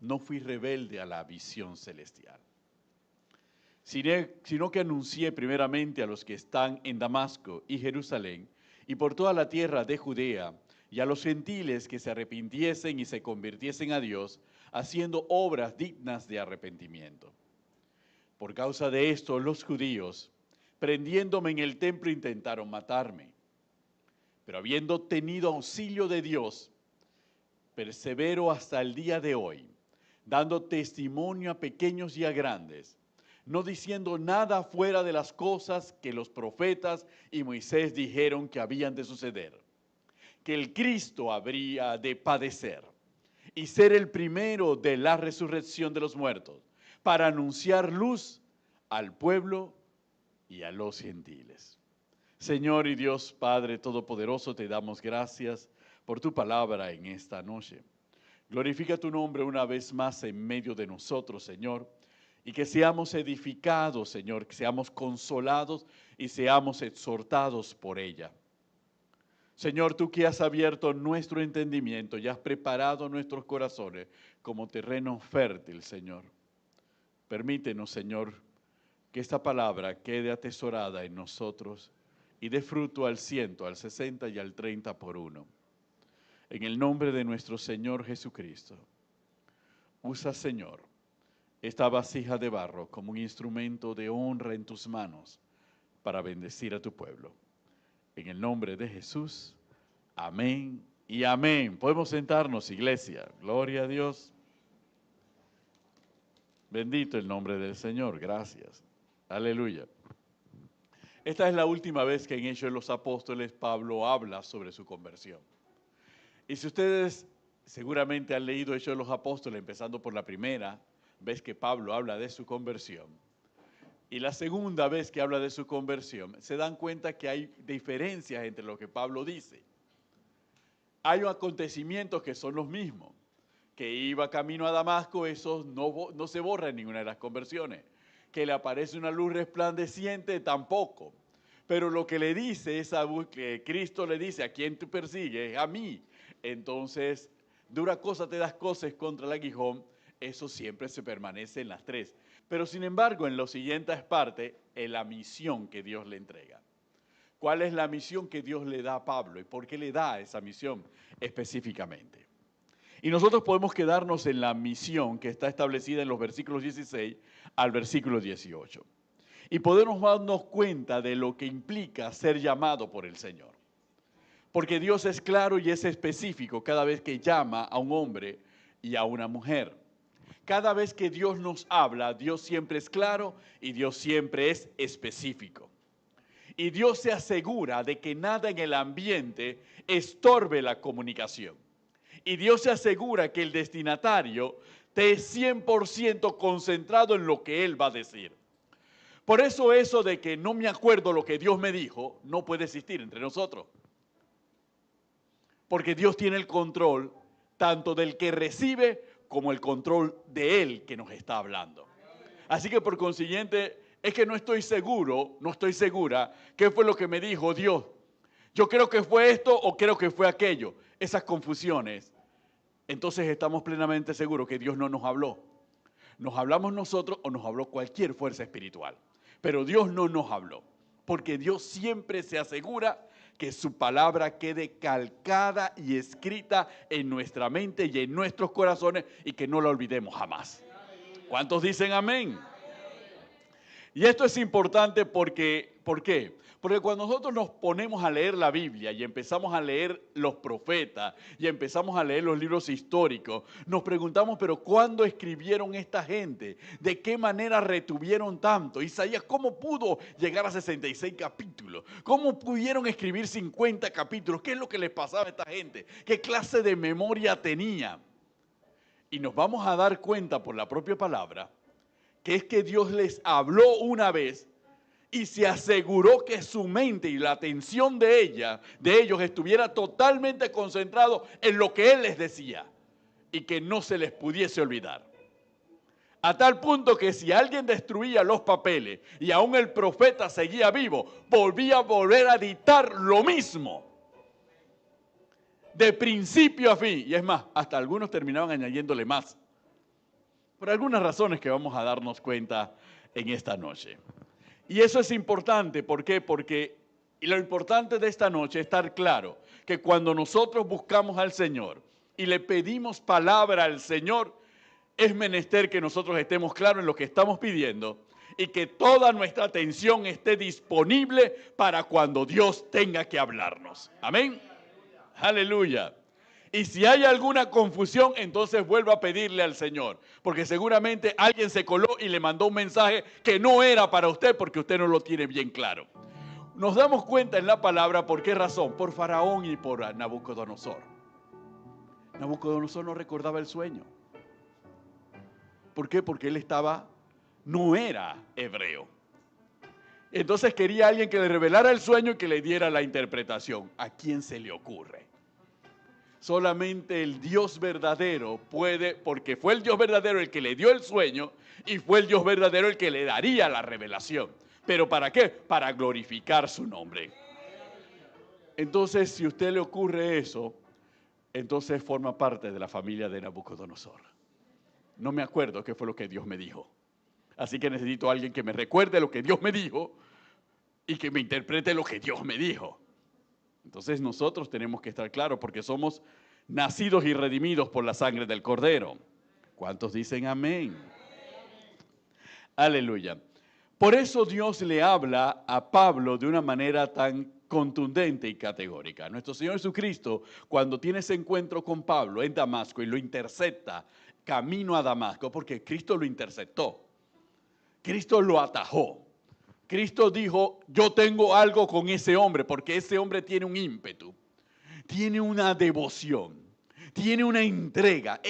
no fui rebelde a la visión celestial, sino que anuncié primeramente a los que están en Damasco y Jerusalén y por toda la tierra de Judea y a los gentiles que se arrepintiesen y se convirtiesen a Dios, haciendo obras dignas de arrepentimiento. Por causa de esto, los judíos, prendiéndome en el templo, intentaron matarme. Pero habiendo tenido auxilio de Dios, persevero hasta el día de hoy, dando testimonio a pequeños y a grandes, no diciendo nada fuera de las cosas que los profetas y Moisés dijeron que habían de suceder, que el Cristo habría de padecer y ser el primero de la resurrección de los muertos, para anunciar luz al pueblo y a los gentiles. Señor y Dios Padre Todopoderoso, te damos gracias por tu palabra en esta noche. Glorifica tu nombre una vez más en medio de nosotros, Señor, y que seamos edificados, Señor, que seamos consolados y seamos exhortados por ella. Señor, tú que has abierto nuestro entendimiento y has preparado nuestros corazones como terreno fértil, Señor. Permítenos, Señor, que esta palabra quede atesorada en nosotros y dé fruto al 100, al 60 y al 30 por uno. En el nombre de nuestro Señor Jesucristo, usa, Señor, esta vasija de barro como un instrumento de honra en tus manos para bendecir a tu pueblo. En el nombre de Jesús, amén y amén. Podemos sentarnos, iglesia. Gloria a Dios. Bendito el nombre del Señor. Gracias. Aleluya. Esta es la última vez que en Hechos de los Apóstoles Pablo habla sobre su conversión. Y si ustedes seguramente han leído Hechos de los Apóstoles, empezando por la primera vez que Pablo habla de su conversión, y la segunda vez que habla de su conversión, se dan cuenta que hay diferencias entre lo que Pablo dice. Hay acontecimientos que son los mismos. Que iba camino a Damasco, esos no se borra en ninguna de las conversiones. Que le aparece una luz resplandeciente, tampoco. Pero lo que le dice es que Cristo le dice, ¿a quién tú persigues? A mí. Entonces, dura cosa te das cosas contra el aguijón, eso siempre se permanece en las tres. Pero sin embargo, en las siguientes partes, es la misión que Dios le entrega. ¿Cuál es la misión que Dios le da a Pablo? ¿Y por qué le da esa misión específicamente? Y nosotros podemos quedarnos en la misión que está establecida en los versículos 16 al versículo 18. Y podemos darnos cuenta de lo que implica ser llamado por el Señor. Porque Dios es claro y es específico cada vez que llama a un hombre y a una mujer. Cada vez que Dios nos habla, Dios siempre es claro y Dios siempre es específico. Y Dios se asegura de que nada en el ambiente estorbe la comunicación. Y Dios se asegura que el destinatario esté 100% concentrado en lo que Él va a decir. Por eso de que no me acuerdo lo que Dios me dijo, no puede existir entre nosotros. Porque Dios tiene el control tanto del que recibe como el control de Él que nos está hablando. Así que por consiguiente, es que no estoy segura qué fue lo que me dijo Dios. Yo creo que fue esto o creo que fue aquello. Esas confusiones. Entonces estamos plenamente seguros que Dios no nos habló. Nos hablamos nosotros o nos habló cualquier fuerza espiritual. Pero Dios no nos habló. Porque Dios siempre se asegura que su palabra quede calcada y escrita en nuestra mente y en nuestros corazones y que no la olvidemos jamás. ¿Cuántos dicen amén? Y esto es importante porque, ¿por qué? Porque cuando nosotros nos ponemos a leer la Biblia y empezamos a leer los profetas y empezamos a leer los libros históricos, nos preguntamos, pero ¿cuándo escribieron esta gente? ¿De qué manera retuvieron tanto? Isaías, ¿cómo pudo llegar a 66 capítulos? ¿Cómo pudieron escribir 50 capítulos? ¿Qué es lo que les pasaba a esta gente? ¿Qué clase de memoria tenía? Y nos vamos a dar cuenta por la propia palabra que es que Dios les habló una vez y se aseguró que su mente y la atención de ellos estuviera totalmente concentrado en lo que Él les decía y que no se les pudiese olvidar. A tal punto que si alguien destruía los papeles y aún el profeta seguía vivo, volvía a volver a dictar lo mismo. De principio a fin. Y es más, hasta algunos terminaban añadiéndole más. Por algunas razones que vamos a darnos cuenta en esta noche. Y eso es importante, ¿por qué? Porque lo importante de esta noche es estar claro que cuando nosotros buscamos al Señor y le pedimos palabra al Señor, es menester que nosotros estemos claros en lo que estamos pidiendo y que toda nuestra atención esté disponible para cuando Dios tenga que hablarnos. Amén. Aleluya. Y si hay alguna confusión, entonces vuelva a pedirle al Señor. Porque seguramente alguien se coló y le mandó un mensaje que no era para usted porque usted no lo tiene bien claro. Nos damos cuenta en la palabra por qué razón. Por Faraón y por Nabucodonosor. Nabucodonosor no recordaba el sueño. ¿Por qué? Porque él no era hebreo. Entonces quería alguien que le revelara el sueño y que le diera la interpretación. ¿A quién se le ocurre? Solamente el Dios verdadero puede, porque fue el Dios verdadero el que le dio el sueño y fue el Dios verdadero el que le daría la revelación. ¿Pero para qué? Para glorificar su nombre. Entonces, si a usted le ocurre eso, entonces forma parte de la familia de Nabucodonosor. No me acuerdo qué fue lo que Dios me dijo. Así que necesito a alguien que me recuerde lo que Dios me dijo y que me interprete lo que Dios me dijo. Entonces nosotros tenemos que estar claros porque somos nacidos y redimidos por la sangre del Cordero. ¿Cuántos dicen amén? Aleluya. Por eso Dios le habla a Pablo de una manera tan contundente y categórica. Nuestro Señor Jesucristo, cuando tiene ese encuentro con Pablo en Damasco y lo intercepta camino a Damasco, porque Cristo lo interceptó, Cristo lo atajó. Cristo dijo, yo tengo algo con ese hombre, porque ese hombre tiene un ímpetu, tiene una devoción, tiene una entrega,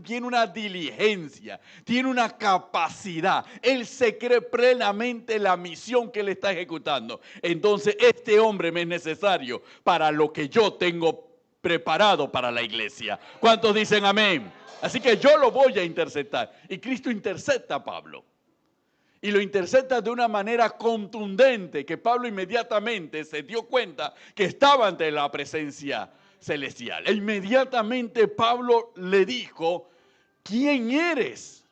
tiene una diligencia, tiene una capacidad. Él se cree plenamente la misión que él está ejecutando. Entonces, este hombre me es necesario para lo que yo tengo preparado para la iglesia. ¿Cuántos dicen amén? Así que yo lo voy a interceptar. Y Cristo intercepta a Pablo. Y lo intercepta de una manera contundente, que Pablo inmediatamente se dio cuenta que estaba ante la presencia celestial. E inmediatamente Pablo le dijo, ¿quién eres?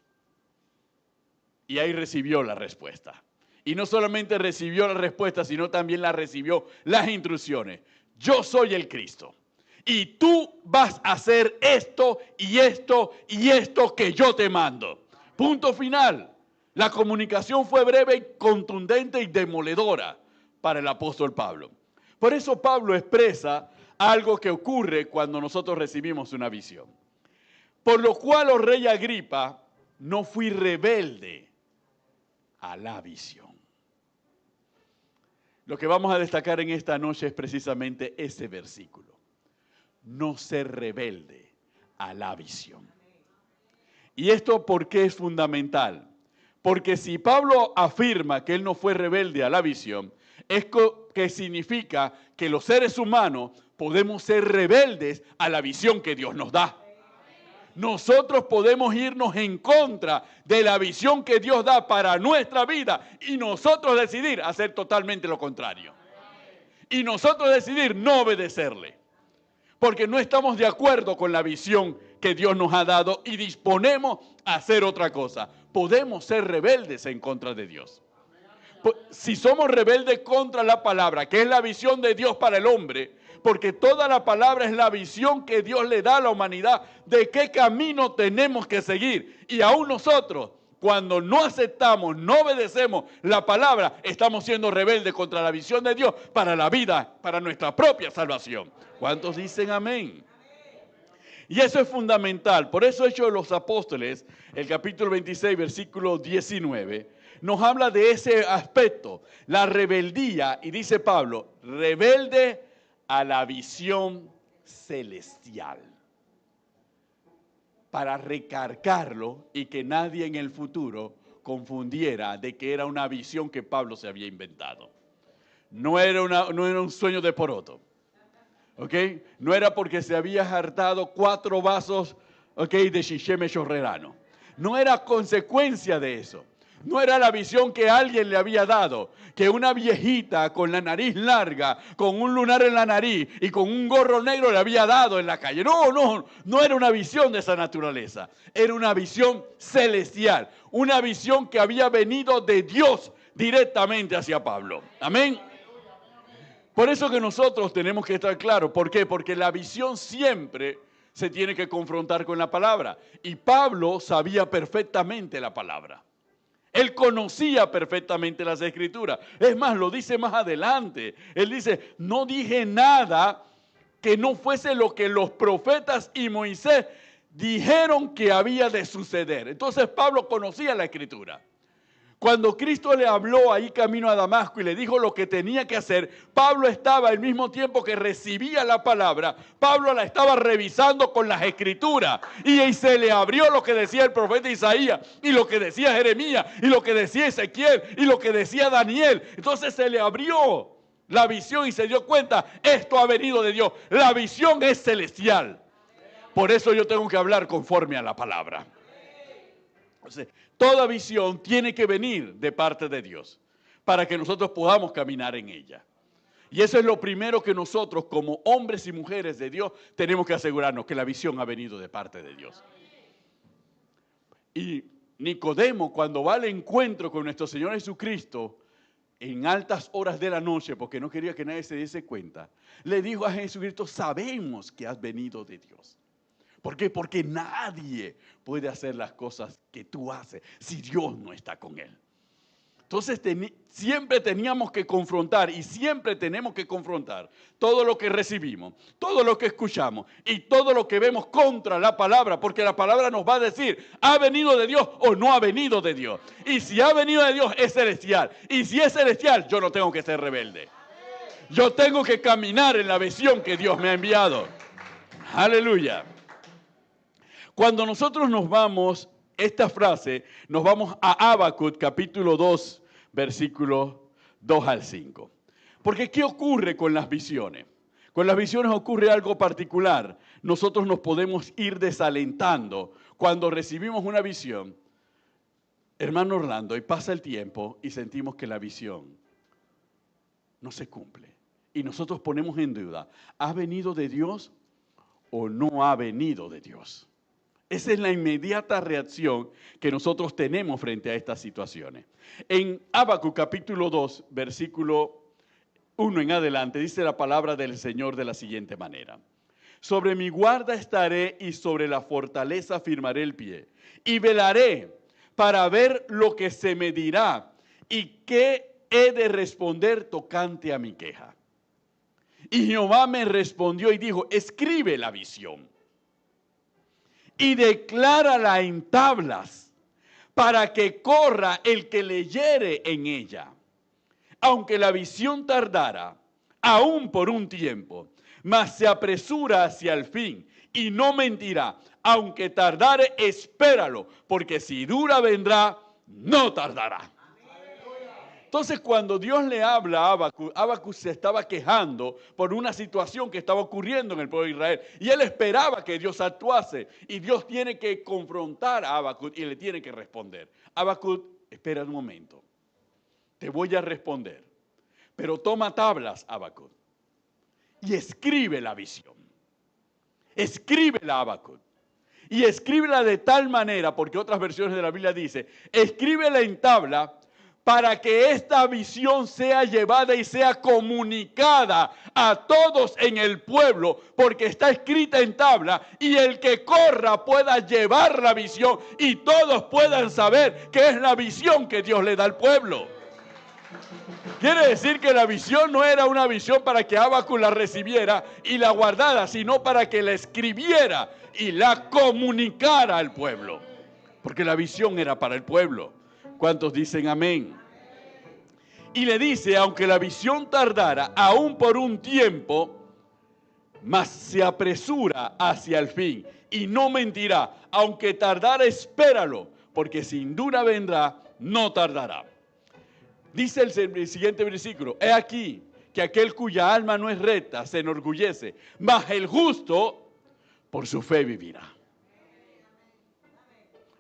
Y ahí recibió la respuesta. Y no solamente recibió la respuesta, sino también recibió las instrucciones. Yo soy el Cristo. Y tú vas a hacer esto y esto y esto que yo te mando. Punto final. La comunicación fue breve, y contundente y demoledora para el apóstol Pablo. Por eso Pablo expresa algo que ocurre cuando nosotros recibimos una visión. Por lo cual, oh rey Agripa, no fui rebelde a la visión. Lo que vamos a destacar en esta noche es precisamente ese versículo. No ser rebelde a la visión. ¿Y esto por qué es fundamental? Porque si Pablo afirma que él no fue rebelde a la visión, es que significa que los seres humanos podemos ser rebeldes a la visión que Dios nos da. Nosotros podemos irnos en contra de la visión que Dios da para nuestra vida y nosotros decidir hacer totalmente lo contrario. Y nosotros decidir no obedecerle. Porque no estamos de acuerdo con la visión que Dios nos ha dado y disponemos a hacer otra cosa. Podemos ser rebeldes en contra de Dios. Si somos rebeldes contra la palabra, que es la visión de Dios para el hombre, porque toda la palabra es la visión que Dios le da a la humanidad de qué camino tenemos que seguir. Y aún nosotros, cuando no aceptamos, no obedecemos la palabra, estamos siendo rebeldes contra la visión de Dios para la vida, para nuestra propia salvación. ¿Cuántos dicen amén? Y eso es fundamental. Por eso Hechos de los Apóstoles, el capítulo 26, versículo 19, nos habla de ese aspecto, la rebeldía. Y dice Pablo, rebelde a la visión celestial. Para recargarlo y que nadie en el futuro confundiera de que era una visión que Pablo se había inventado. No era un sueño de poroto. ¿Okay? No era porque se había hartado 4 vasos, ¿okay?, de Shisheme chorrerano. No era consecuencia de eso. No era la visión que alguien le había dado, que una viejita con la nariz larga, con un lunar en la nariz y con un gorro negro le había dado en la calle. No era una visión de esa naturaleza. Era una visión celestial, una visión que había venido de Dios directamente hacia Pablo. Amén. Por eso que nosotros tenemos que estar claros. ¿Por qué? Porque la visión siempre se tiene que confrontar con la palabra. Y Pablo sabía perfectamente la palabra. Él conocía perfectamente las Escrituras. Es más, lo dice más adelante. Él dice, no dije nada que no fuese lo que los profetas y Moisés dijeron que había de suceder. Entonces Pablo conocía la Escritura. Cuando Cristo le habló ahí camino a Damasco y le dijo lo que tenía que hacer, Pablo estaba al mismo tiempo que recibía la palabra, Pablo la estaba revisando con las Escrituras y se le abrió lo que decía el profeta Isaías y lo que decía Jeremías y lo que decía Ezequiel y lo que decía Daniel. Entonces se le abrió la visión y se dio cuenta, esto ha venido de Dios, la visión es celestial. Por eso yo tengo que hablar conforme a la palabra. Entonces, toda visión tiene que venir de parte de Dios para que nosotros podamos caminar en ella. Y eso es lo primero que nosotros como hombres y mujeres de Dios tenemos que asegurarnos, que la visión ha venido de parte de Dios. Y Nicodemo, cuando va al encuentro con nuestro Señor Jesucristo, en altas horas de la noche, porque no quería que nadie se diese cuenta, le dijo a Jesucristo: sabemos que has venido de Dios. ¿Por qué? Porque nadie puede hacer las cosas que tú haces si Dios no está con él. Entonces siempre teníamos que confrontar y siempre tenemos que confrontar todo lo que recibimos, todo lo que escuchamos y todo lo que vemos contra la palabra, porque la palabra nos va a decir, ¿ha venido de Dios o no ha venido de Dios? Y si ha venido de Dios, es celestial. Y si es celestial, yo no tengo que ser rebelde. Yo tengo que caminar en la visión que Dios me ha enviado. Aleluya. Cuando nosotros nos vamos, esta frase, nos vamos a Habacuc, capítulo 2, versículos 2 al 5. Porque ¿qué ocurre con las visiones? Con las visiones ocurre algo particular. Nosotros nos podemos ir desalentando cuando recibimos una visión, hermano Orlando, y pasa el tiempo y sentimos que la visión no se cumple. Y nosotros ponemos en duda, ¿ha venido de Dios o no ha venido de Dios? Esa es la inmediata reacción que nosotros tenemos frente a estas situaciones. En Habacuc capítulo 2, versículo 1 en adelante, dice la palabra del Señor de la siguiente manera. Sobre mi guarda estaré y sobre la fortaleza firmaré el pie. Y velaré para ver lo que se me dirá y qué he de responder tocante a mi queja. Y Jehová me respondió y dijo, escribe la visión y declárala en tablas, para que corra el que leyere en ella. Aunque la visión tardara, aún por un tiempo, mas se apresura hacia el fin, y no mentirá. Aunque tardare, espéralo, porque si dura vendrá, no tardará. Entonces, cuando Dios le habla a Habacuc, Habacuc se estaba quejando por una situación que estaba ocurriendo en el pueblo de Israel. Y él esperaba que Dios actuase. Y Dios tiene que confrontar a Habacuc y le tiene que responder. Habacuc, espera un momento. Te voy a responder. Pero toma tablas, Habacuc, y escribe la visión. Escríbela, Habacuc. Y escríbela de tal manera, porque otras versiones de la Biblia dice, escríbela en tabla, para que esta visión sea llevada y sea comunicada a todos en el pueblo, porque está escrita en tabla, y el que corra pueda llevar la visión y todos puedan saber que es la visión que Dios le da al pueblo. Quiere decir que la visión no era una visión para que Habacuc la recibiera y la guardara, sino para que la escribiera y la comunicara al pueblo, porque la visión era para el pueblo. ¿Cuántos dicen amén? Y le dice, aunque la visión tardara, aún por un tiempo, mas se apresura hacia el fin y no mentirá. Aunque tardara, espéralo, porque sin duda vendrá, no tardará. Dice el siguiente versículo, he aquí que aquel cuya alma no es recta se enorgullece, mas el justo por su fe vivirá.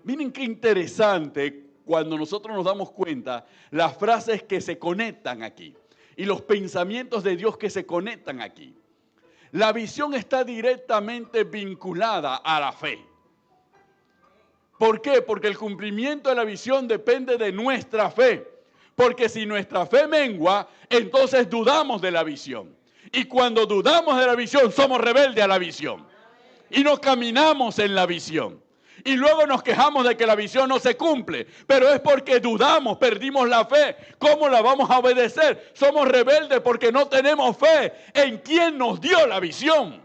Miren qué interesante cuando nosotros nos damos cuenta las frases que se conectan aquí y los pensamientos de Dios que se conectan aquí. La visión está directamente vinculada a la fe. ¿Por qué? Porque el cumplimiento de la visión depende de nuestra fe. Porque si nuestra fe mengua, entonces dudamos de la visión. Y cuando dudamos de la visión, somos rebeldes a la visión. Y no caminamos en la visión. Y luego nos quejamos de que la visión no se cumple. Pero es porque dudamos, perdimos la fe. ¿Cómo la vamos a obedecer? Somos rebeldes porque no tenemos fe en quien nos dio la visión.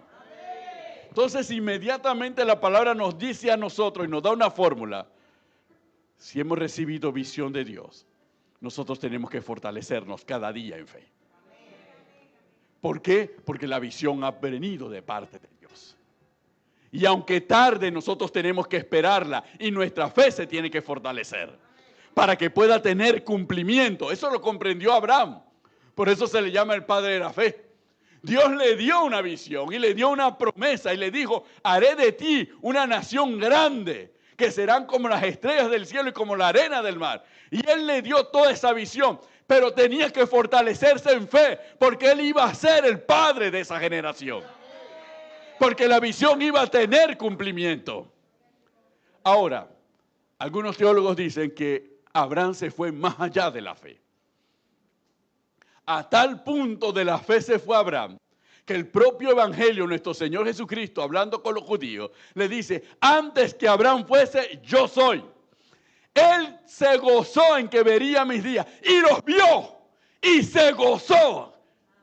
Entonces inmediatamente la palabra nos dice a nosotros y nos da una fórmula. Si hemos recibido visión de Dios, nosotros tenemos que fortalecernos cada día en fe. ¿Por qué? Porque la visión ha venido de parte de Dios. Y aunque tarde, nosotros tenemos que esperarla y nuestra fe se tiene que fortalecer para que pueda tener cumplimiento. Eso lo comprendió Abraham. Por eso se le llama el padre de la fe. Dios le dio una visión y le dio una promesa y le dijo, haré de ti una nación grande, que serán como las estrellas del cielo y como la arena del mar. Y él le dio toda esa visión. pero tenía que fortalecerse en fe, porque él iba a ser el padre de esa generación. Porque la visión iba a tener cumplimiento. Ahora, algunos teólogos dicen que Abraham se fue más allá de la fe. A tal punto de la fe se fue Abraham, que el propio evangelio, nuestro Señor Jesucristo, hablando con los judíos, le dice, antes que Abraham fuese, yo soy. Él se gozó en que vería mis días y los vio y se gozó.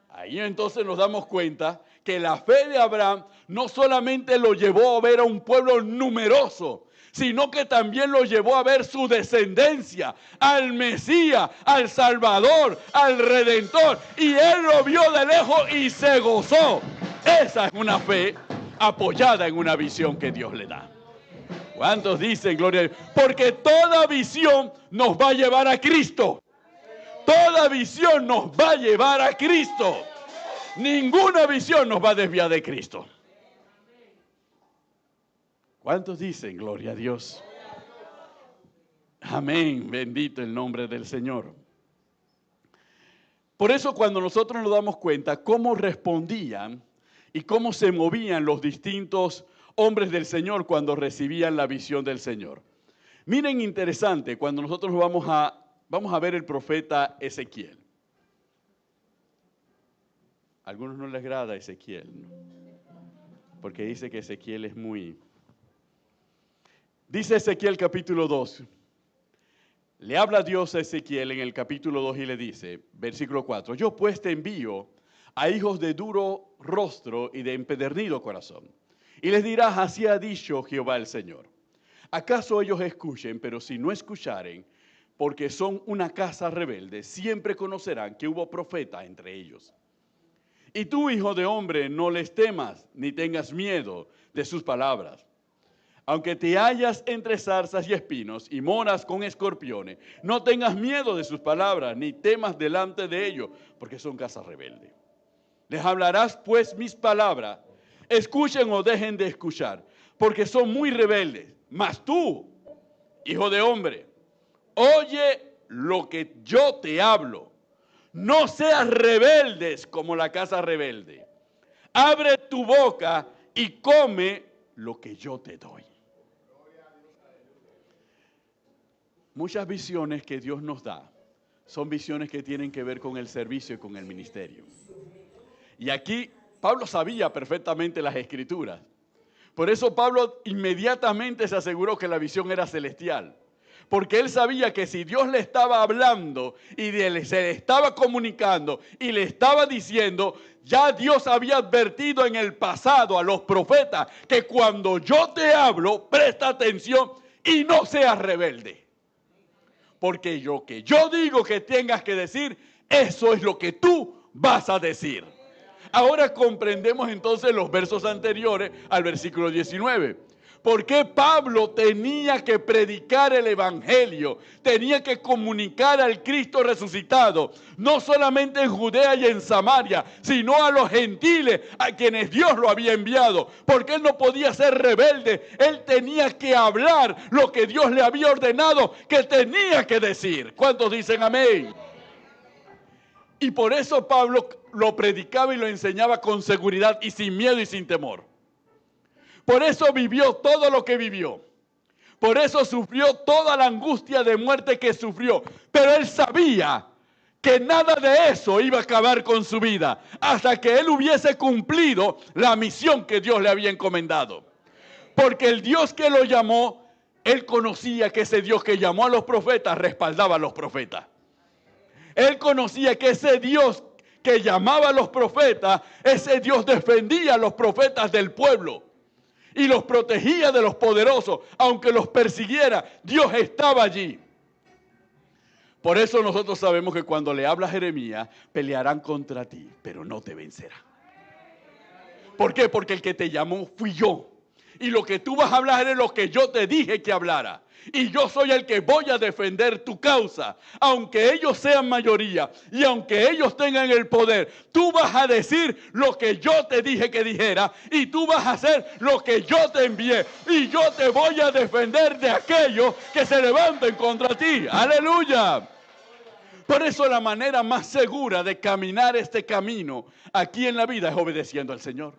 Ahí entonces nos damos cuenta que la fe de Abraham no solamente lo llevó a ver a un pueblo numeroso, sino que también lo llevó a ver su descendencia, al Mesías, al Salvador, al Redentor. Y él lo vio de lejos y se gozó. Esa es una fe apoyada en una visión que Dios le da. ¿Cuántos dicen gloria a Dios? Porque toda visión nos va a llevar a Cristo. Toda visión nos va a llevar a Cristo. Ninguna visión nos va a desviar de Cristo. ¿Cuántos dicen gloria a Dios? Amén, bendito el nombre del Señor. Por eso cuando nosotros nos damos cuenta cómo respondían y cómo se movían los distintos hombres del Señor cuando recibían la visión del Señor. Miren, interesante, cuando nosotros vamos a ver el profeta Ezequiel. A algunos no les agrada Ezequiel, ¿no? Porque dice que Ezequiel es muy... Dice Ezequiel capítulo 2. Le habla Dios a Ezequiel en el capítulo 2 y le dice, versículo 4, yo pues te envío a hijos de duro rostro y de empedernido corazón. Y les dirás, así ha dicho Jehová el Señor. ¿Acaso ellos escuchen? Pero si no escucharen, porque son una casa rebelde, siempre conocerán que hubo profeta entre ellos. Y tú, hijo de hombre, no les temas, ni tengas miedo de sus palabras. Aunque te hallas entre zarzas y espinos y moras con escorpiones, no tengas miedo de sus palabras, ni temas delante de ellos, porque son casa rebelde. Les hablarás pues mis palabras, escuchen o dejen de escuchar, porque son muy rebeldes. Mas tú, hijo de hombre, oye lo que yo te hablo. No seas rebeldes como la casa rebelde. Abre tu boca y come lo que yo te doy. Muchas visiones que Dios nos da son visiones que tienen que ver con el servicio y con el ministerio. Y aquí Pablo sabía perfectamente las Escrituras. Por eso Pablo inmediatamente se aseguró que la visión era celestial. Porque él sabía que si Dios le estaba hablando y se le estaba comunicando y le estaba diciendo, ya Dios había advertido en el pasado a los profetas que cuando yo te hablo, presta atención y no seas rebelde. Porque lo que yo digo que tengas que decir, eso es lo que tú vas a decir. Ahora comprendemos entonces los versos anteriores al versículo 19. ¿Por qué Pablo tenía que predicar el evangelio? Tenía que comunicar al Cristo resucitado, no solamente en Judea y en Samaria, sino a los gentiles a quienes Dios lo había enviado. Porque él no podía ser rebelde, él tenía que hablar lo que Dios le había ordenado que tenía que decir. ¿Cuántos dicen amén? Y por eso Pablo lo predicaba y lo enseñaba con seguridad y sin miedo y sin temor. Por eso vivió todo lo que vivió. Por eso sufrió toda la angustia de muerte que sufrió. Pero él sabía que nada de eso iba a acabar con su vida hasta que él hubiese cumplido la misión que Dios le había encomendado. Porque el Dios que lo llamó, él conocía que ese Dios que llamó a los profetas respaldaba a los profetas. Él conocía que ese Dios que llamaba a los profetas, ese Dios defendía a los profetas del pueblo. Y los protegía de los poderosos, aunque los persiguiera, Dios estaba allí. Por eso nosotros sabemos que cuando le habla a Jeremías, pelearán contra ti, pero no te vencerán. ¿Por qué? Porque el que te llamó fui yo. Y lo que tú vas a hablar es lo que yo te dije que hablara. Y yo soy el que voy a defender tu causa. Aunque ellos sean mayoría y aunque ellos tengan el poder, tú vas a decir lo que yo te dije que dijera y tú vas a hacer lo que yo te envié. Y yo te voy a defender de aquellos que se levanten contra ti. ¡Aleluya! Por eso la manera más segura de caminar este camino aquí en la vida es obedeciendo al Señor.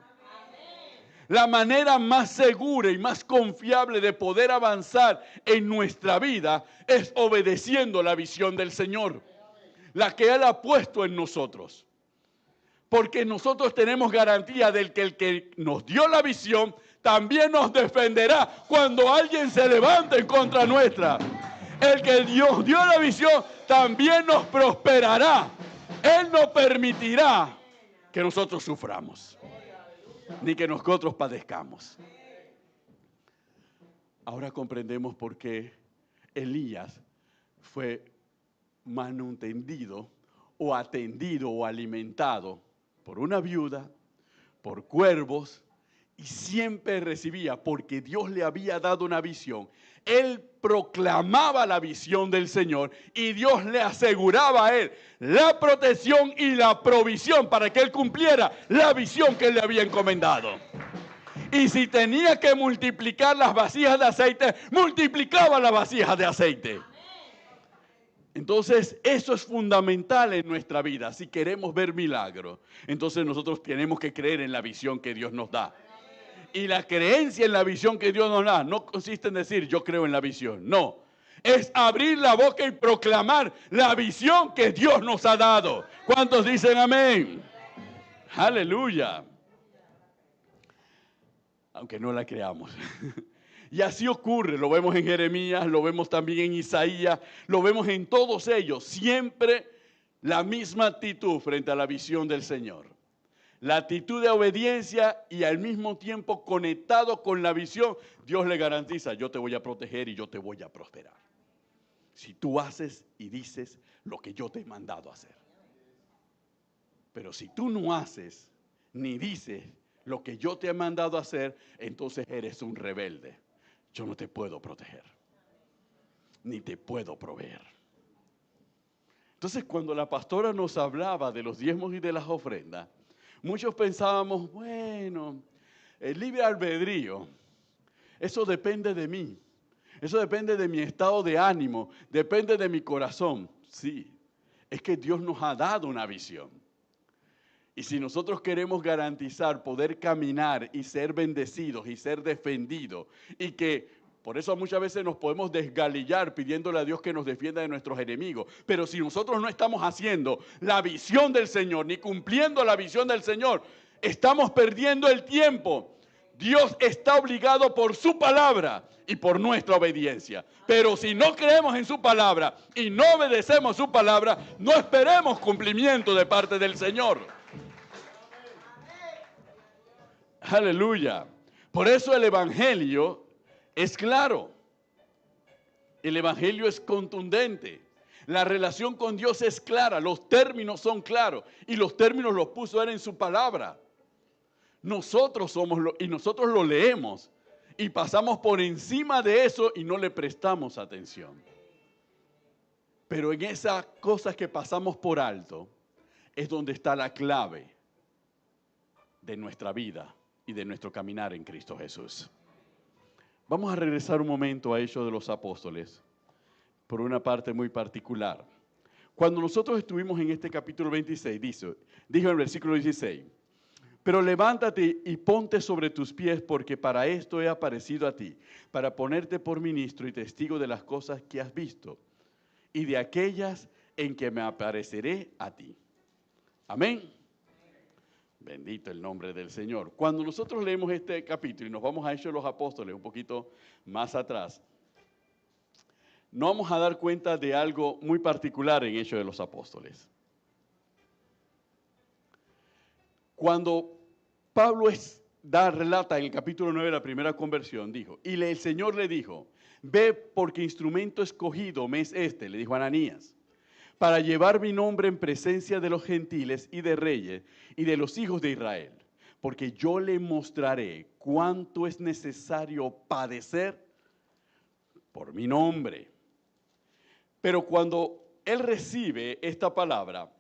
La manera más segura y más confiable de poder avanzar en nuestra vida es obedeciendo la visión del Señor, la que Él ha puesto en nosotros. Porque nosotros tenemos garantía del que el que nos dio la visión también nos defenderá cuando alguien se levante en contra nuestra. El que Dios dio la visión también nos prosperará. Él no permitirá que nosotros suframos, ni que nosotros padezcamos. Ahora comprendemos por qué Elías fue manutendido o atendido o alimentado por una viuda, por cuervos, y siempre recibía, porque Dios le había dado una visión. Él proclamaba la visión del Señor y Dios le aseguraba a él la protección y la provisión para que él cumpliera la visión que él le había encomendado. Y si tenía que multiplicar las vasijas de aceite, multiplicaba las vasijas de aceite. Entonces, eso es fundamental en nuestra vida. Si queremos ver milagros, entonces nosotros tenemos que creer en la visión que Dios nos da. Y la creencia en la visión que Dios nos da no consiste en decir yo creo en la visión. No, es abrir la boca y proclamar la visión que Dios nos ha dado. ¿Cuántos dicen amén? Aleluya. Aunque no la creamos. Y así ocurre, lo vemos en Jeremías, lo vemos también en Isaías, lo vemos en todos ellos. Siempre la misma actitud frente a la visión del Señor. La actitud de obediencia y al mismo tiempo conectado con la visión, Dios le garantiza, yo te voy a proteger y yo te voy a prosperar. Si tú haces y dices lo que yo te he mandado a hacer. Pero si tú no haces ni dices lo que yo te he mandado a hacer, entonces eres un rebelde. Yo no te puedo proteger, ni te puedo proveer. Entonces, cuando la pastora nos hablaba de los diezmos y de las ofrendas, muchos pensábamos, bueno, el libre albedrío, eso depende de mí, eso depende de mi estado de ánimo, depende de mi corazón. Sí, es que Dios nos ha dado una visión. Y si nosotros queremos garantizar poder caminar y ser bendecidos y ser defendidos, y que por eso muchas veces nos podemos desgalillar pidiéndole a Dios que nos defienda de nuestros enemigos. Pero si nosotros no estamos haciendo la visión del Señor, ni cumpliendo la visión del Señor, estamos perdiendo el tiempo. Dios está obligado por su palabra y por nuestra obediencia. Pero si no creemos en su palabra y no obedecemos su palabra, no esperemos cumplimiento de parte del Señor. Aleluya. Por eso el Evangelio es claro. El Evangelio es contundente. La relación con Dios es clara. Los términos son claros. Y los términos los puso Él en su palabra. Nosotros nosotros lo leemos. Y pasamos por encima de eso y no le prestamos atención. Pero en esas cosas que pasamos por alto es donde está la clave de nuestra vida y de nuestro caminar en Cristo Jesús. Vamos a regresar un momento a Hechos de los Apóstoles por una parte muy particular. Cuando nosotros estuvimos en este capítulo 26, dijo en el versículo 16, pero levántate y ponte sobre tus pies porque para esto he aparecido a ti, para ponerte por ministro y testigo de las cosas que has visto y de aquellas en que me apareceré a ti. Amén. Bendito el nombre del Señor. Cuando nosotros leemos este capítulo y nos vamos a Hechos de los Apóstoles un poquito más atrás, nos vamos a dar cuenta de algo muy particular en Hechos de los Apóstoles. Cuando Pablo relata en el capítulo 9 de la primera conversión, dijo, y el Señor le dijo, ve porque instrumento escogido me es este, le dijo a Ananías, para llevar mi nombre en presencia de los gentiles y de reyes y de los hijos de Israel, porque yo le mostraré cuánto es necesario padecer por mi nombre. Pero cuando él recibe esta palabra,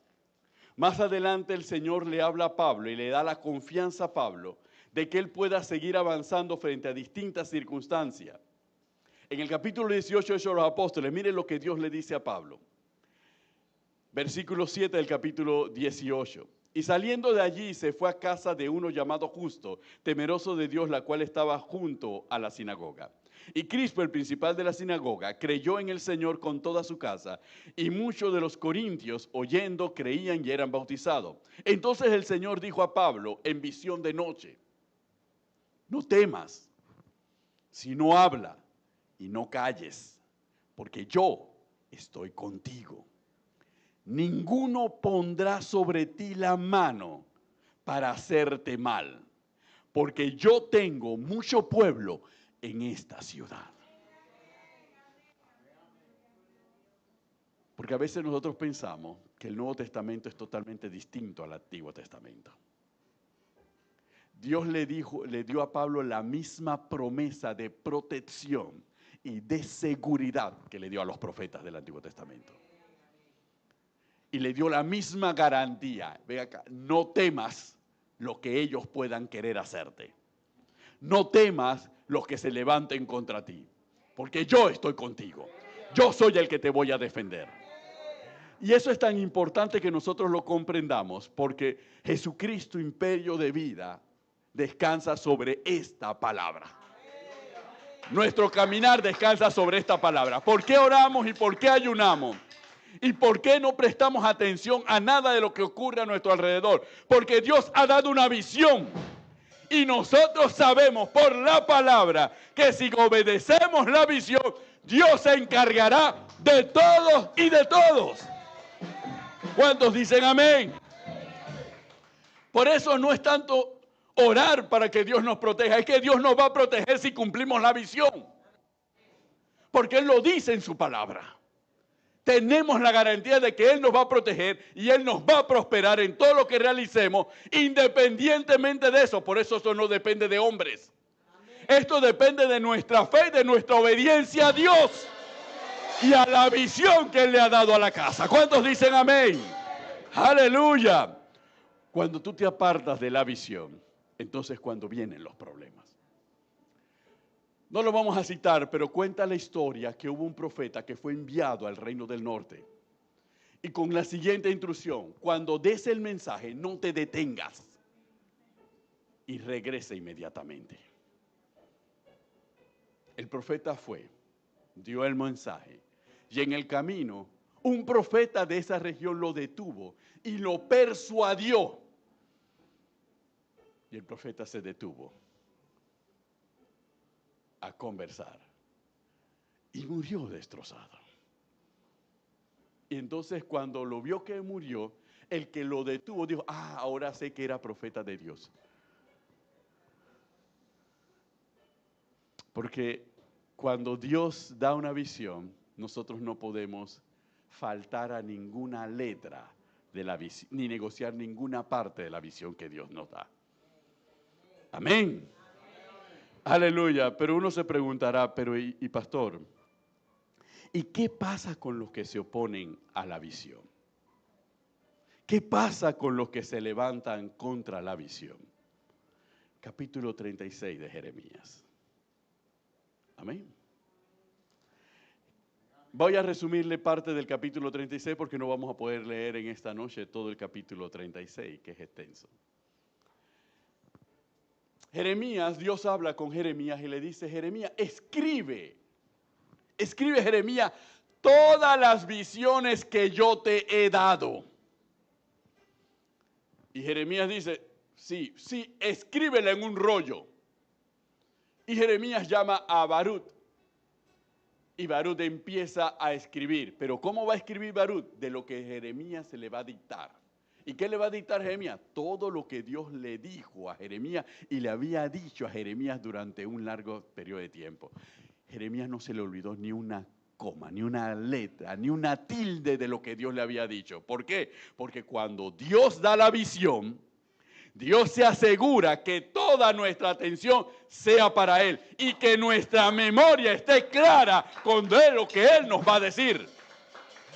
más adelante el Señor le habla a Pablo y le da la confianza a Pablo de que él pueda seguir avanzando frente a distintas circunstancias. En el capítulo 18 de Hechos de los Apóstoles, miren lo que Dios le dice a Pablo. Versículo 7 del capítulo 18. Y saliendo de allí se fue a casa de uno llamado Justo, temeroso de Dios, la cual estaba junto a la sinagoga. Y Crispo, el principal de la sinagoga, creyó en el Señor con toda su casa, y muchos de los corintios, oyendo, creían y eran bautizados. Entonces el Señor dijo a Pablo en visión de noche: no temas, sino habla y no calles, porque yo estoy contigo. Ninguno pondrá sobre ti la mano para hacerte mal, porque yo tengo mucho pueblo en esta ciudad. Porque a veces nosotros pensamos que el Nuevo Testamento es totalmente distinto al Antiguo Testamento. Dios le dio a Pablo la misma promesa de protección y de seguridad que le dio a los profetas del Antiguo Testamento. Y le dio la misma garantía. Ve acá, no temas lo que ellos puedan querer hacerte. No temas los que se levanten contra ti, porque yo estoy contigo. Yo soy el que te voy a defender. Y eso es tan importante que nosotros lo comprendamos, porque Jesucristo, imperio de vida, descansa sobre esta palabra. Nuestro caminar descansa sobre esta palabra. ¿Por qué oramos y por qué ayunamos? ¿Y por qué no prestamos atención a nada de lo que ocurre a nuestro alrededor? Porque Dios ha dado una visión. Y nosotros sabemos por la palabra que si obedecemos la visión, Dios se encargará de todos y de todos. ¿Cuántos dicen amén? Por eso no es tanto orar para que Dios nos proteja, es que Dios nos va a proteger si cumplimos la visión. Porque Él lo dice en su palabra. Tenemos la garantía de que Él nos va a proteger y Él nos va a prosperar en todo lo que realicemos, independientemente de eso. Por eso no depende de hombres. Esto depende de nuestra fe y de nuestra obediencia a Dios y a la visión que Él le ha dado a la casa. ¿Cuántos dicen amén? Aleluya. Cuando tú te apartas de la visión, entonces cuando vienen los problemas. No lo vamos a citar, pero cuenta la historia que hubo un profeta que fue enviado al reino del norte. Y con la siguiente instrucción: cuando des el mensaje, no te detengas y regrese inmediatamente. El profeta fue, dio el mensaje, y en el camino un profeta de esa región lo detuvo y lo persuadió. Y el profeta se detuvo a conversar y murió destrozado. Y entonces cuando lo vio que murió, el que lo detuvo dijo: ahora sé que era profeta de Dios. Porque cuando Dios da una visión, nosotros no podemos faltar a ninguna letra de la visión, ni negociar ninguna parte de la visión que Dios nos da. Amén. Aleluya. Pero uno se preguntará, pero y pastor, ¿y qué pasa con los que se oponen a la visión? ¿Qué pasa con los que se levantan contra la visión? Capítulo 36 de Jeremías. Amén. Voy a resumirle parte del capítulo 36 porque no vamos a poder leer en esta noche todo el capítulo 36, que es extenso. Jeremías, Dios habla con Jeremías y le dice: Jeremías, escribe Jeremías todas las visiones que yo te he dado. Y Jeremías dice: sí, escríbela en un rollo. Y Jeremías llama a Barut. Y Barut empieza a escribir. Pero ¿cómo va a escribir Barut? De lo que Jeremías se le va a dictar. ¿Y qué le va a dictar Jeremías? Todo lo que Dios le dijo a Jeremías y le había dicho a Jeremías durante un largo periodo de tiempo. Jeremías no se le olvidó ni una coma, ni una letra, ni una tilde de lo que Dios le había dicho. ¿Por qué? Porque cuando Dios da la visión, Dios se asegura que toda nuestra atención sea para Él y que nuestra memoria esté clara con lo que Él nos va a decir.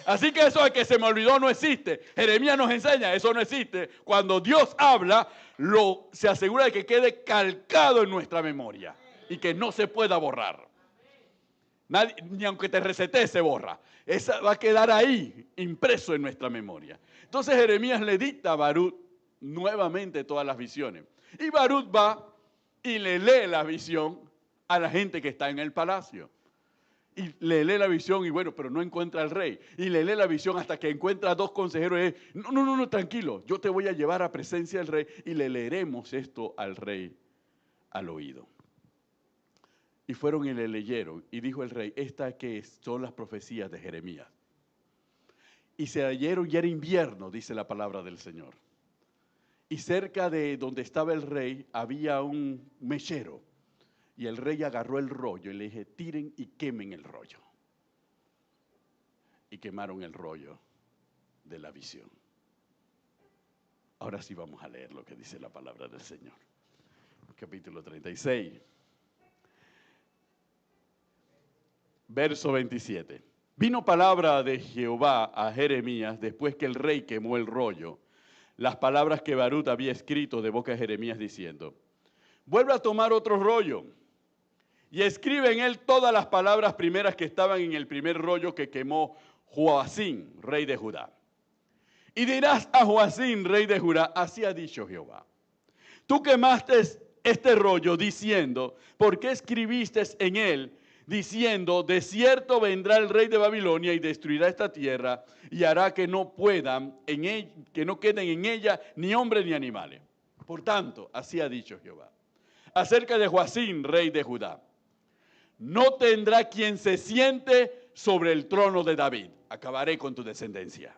Así que eso de que se me olvidó no existe. Jeremías nos enseña, eso no existe. Cuando Dios habla, se asegura de que quede calcado en nuestra memoria y que no se pueda borrar. Ni aunque te resetees se borra. Esa va a quedar ahí, impreso en nuestra memoria. Entonces Jeremías le dicta a Baruch nuevamente todas las visiones. Y Baruch va y le lee la visión a la gente que está en el palacio. Y le lee la visión y bueno, pero no encuentra al rey. Y le lee la visión hasta que encuentra a dos consejeros. Y no, tranquilo, yo te voy a llevar a presencia del rey y le leeremos esto al rey al oído. Y fueron y le leyeron y dijo el rey, estas que son las profecías de Jeremías. Y se leyeron y era invierno, dice la palabra del Señor. Y cerca de donde estaba el rey había un mechero. Y el rey agarró el rollo y le dije, tiren y quemen el rollo. Y quemaron el rollo de la visión. Ahora sí vamos a leer lo que dice la palabra del Señor. Capítulo 36. Verso 27. Vino palabra de Jehová a Jeremías después que el rey quemó el rollo. Las palabras que Baruch había escrito de boca de Jeremías diciendo, vuelve a tomar otro rollo y escribe en él todas las palabras primeras que estaban en el primer rollo que quemó Joacim, rey de Judá. Y dirás a Joacim, rey de Judá, así ha dicho Jehová. Tú quemaste este rollo diciendo, ¿por qué escribiste en él? Diciendo, de cierto vendrá el rey de Babilonia y destruirá esta tierra y hará que no puedan, que no queden en ella ni hombres ni animales. Por tanto, así ha dicho Jehová. Acerca de Joacim, rey de Judá, no tendrá quien se siente sobre el trono de David. Acabaré con tu descendencia.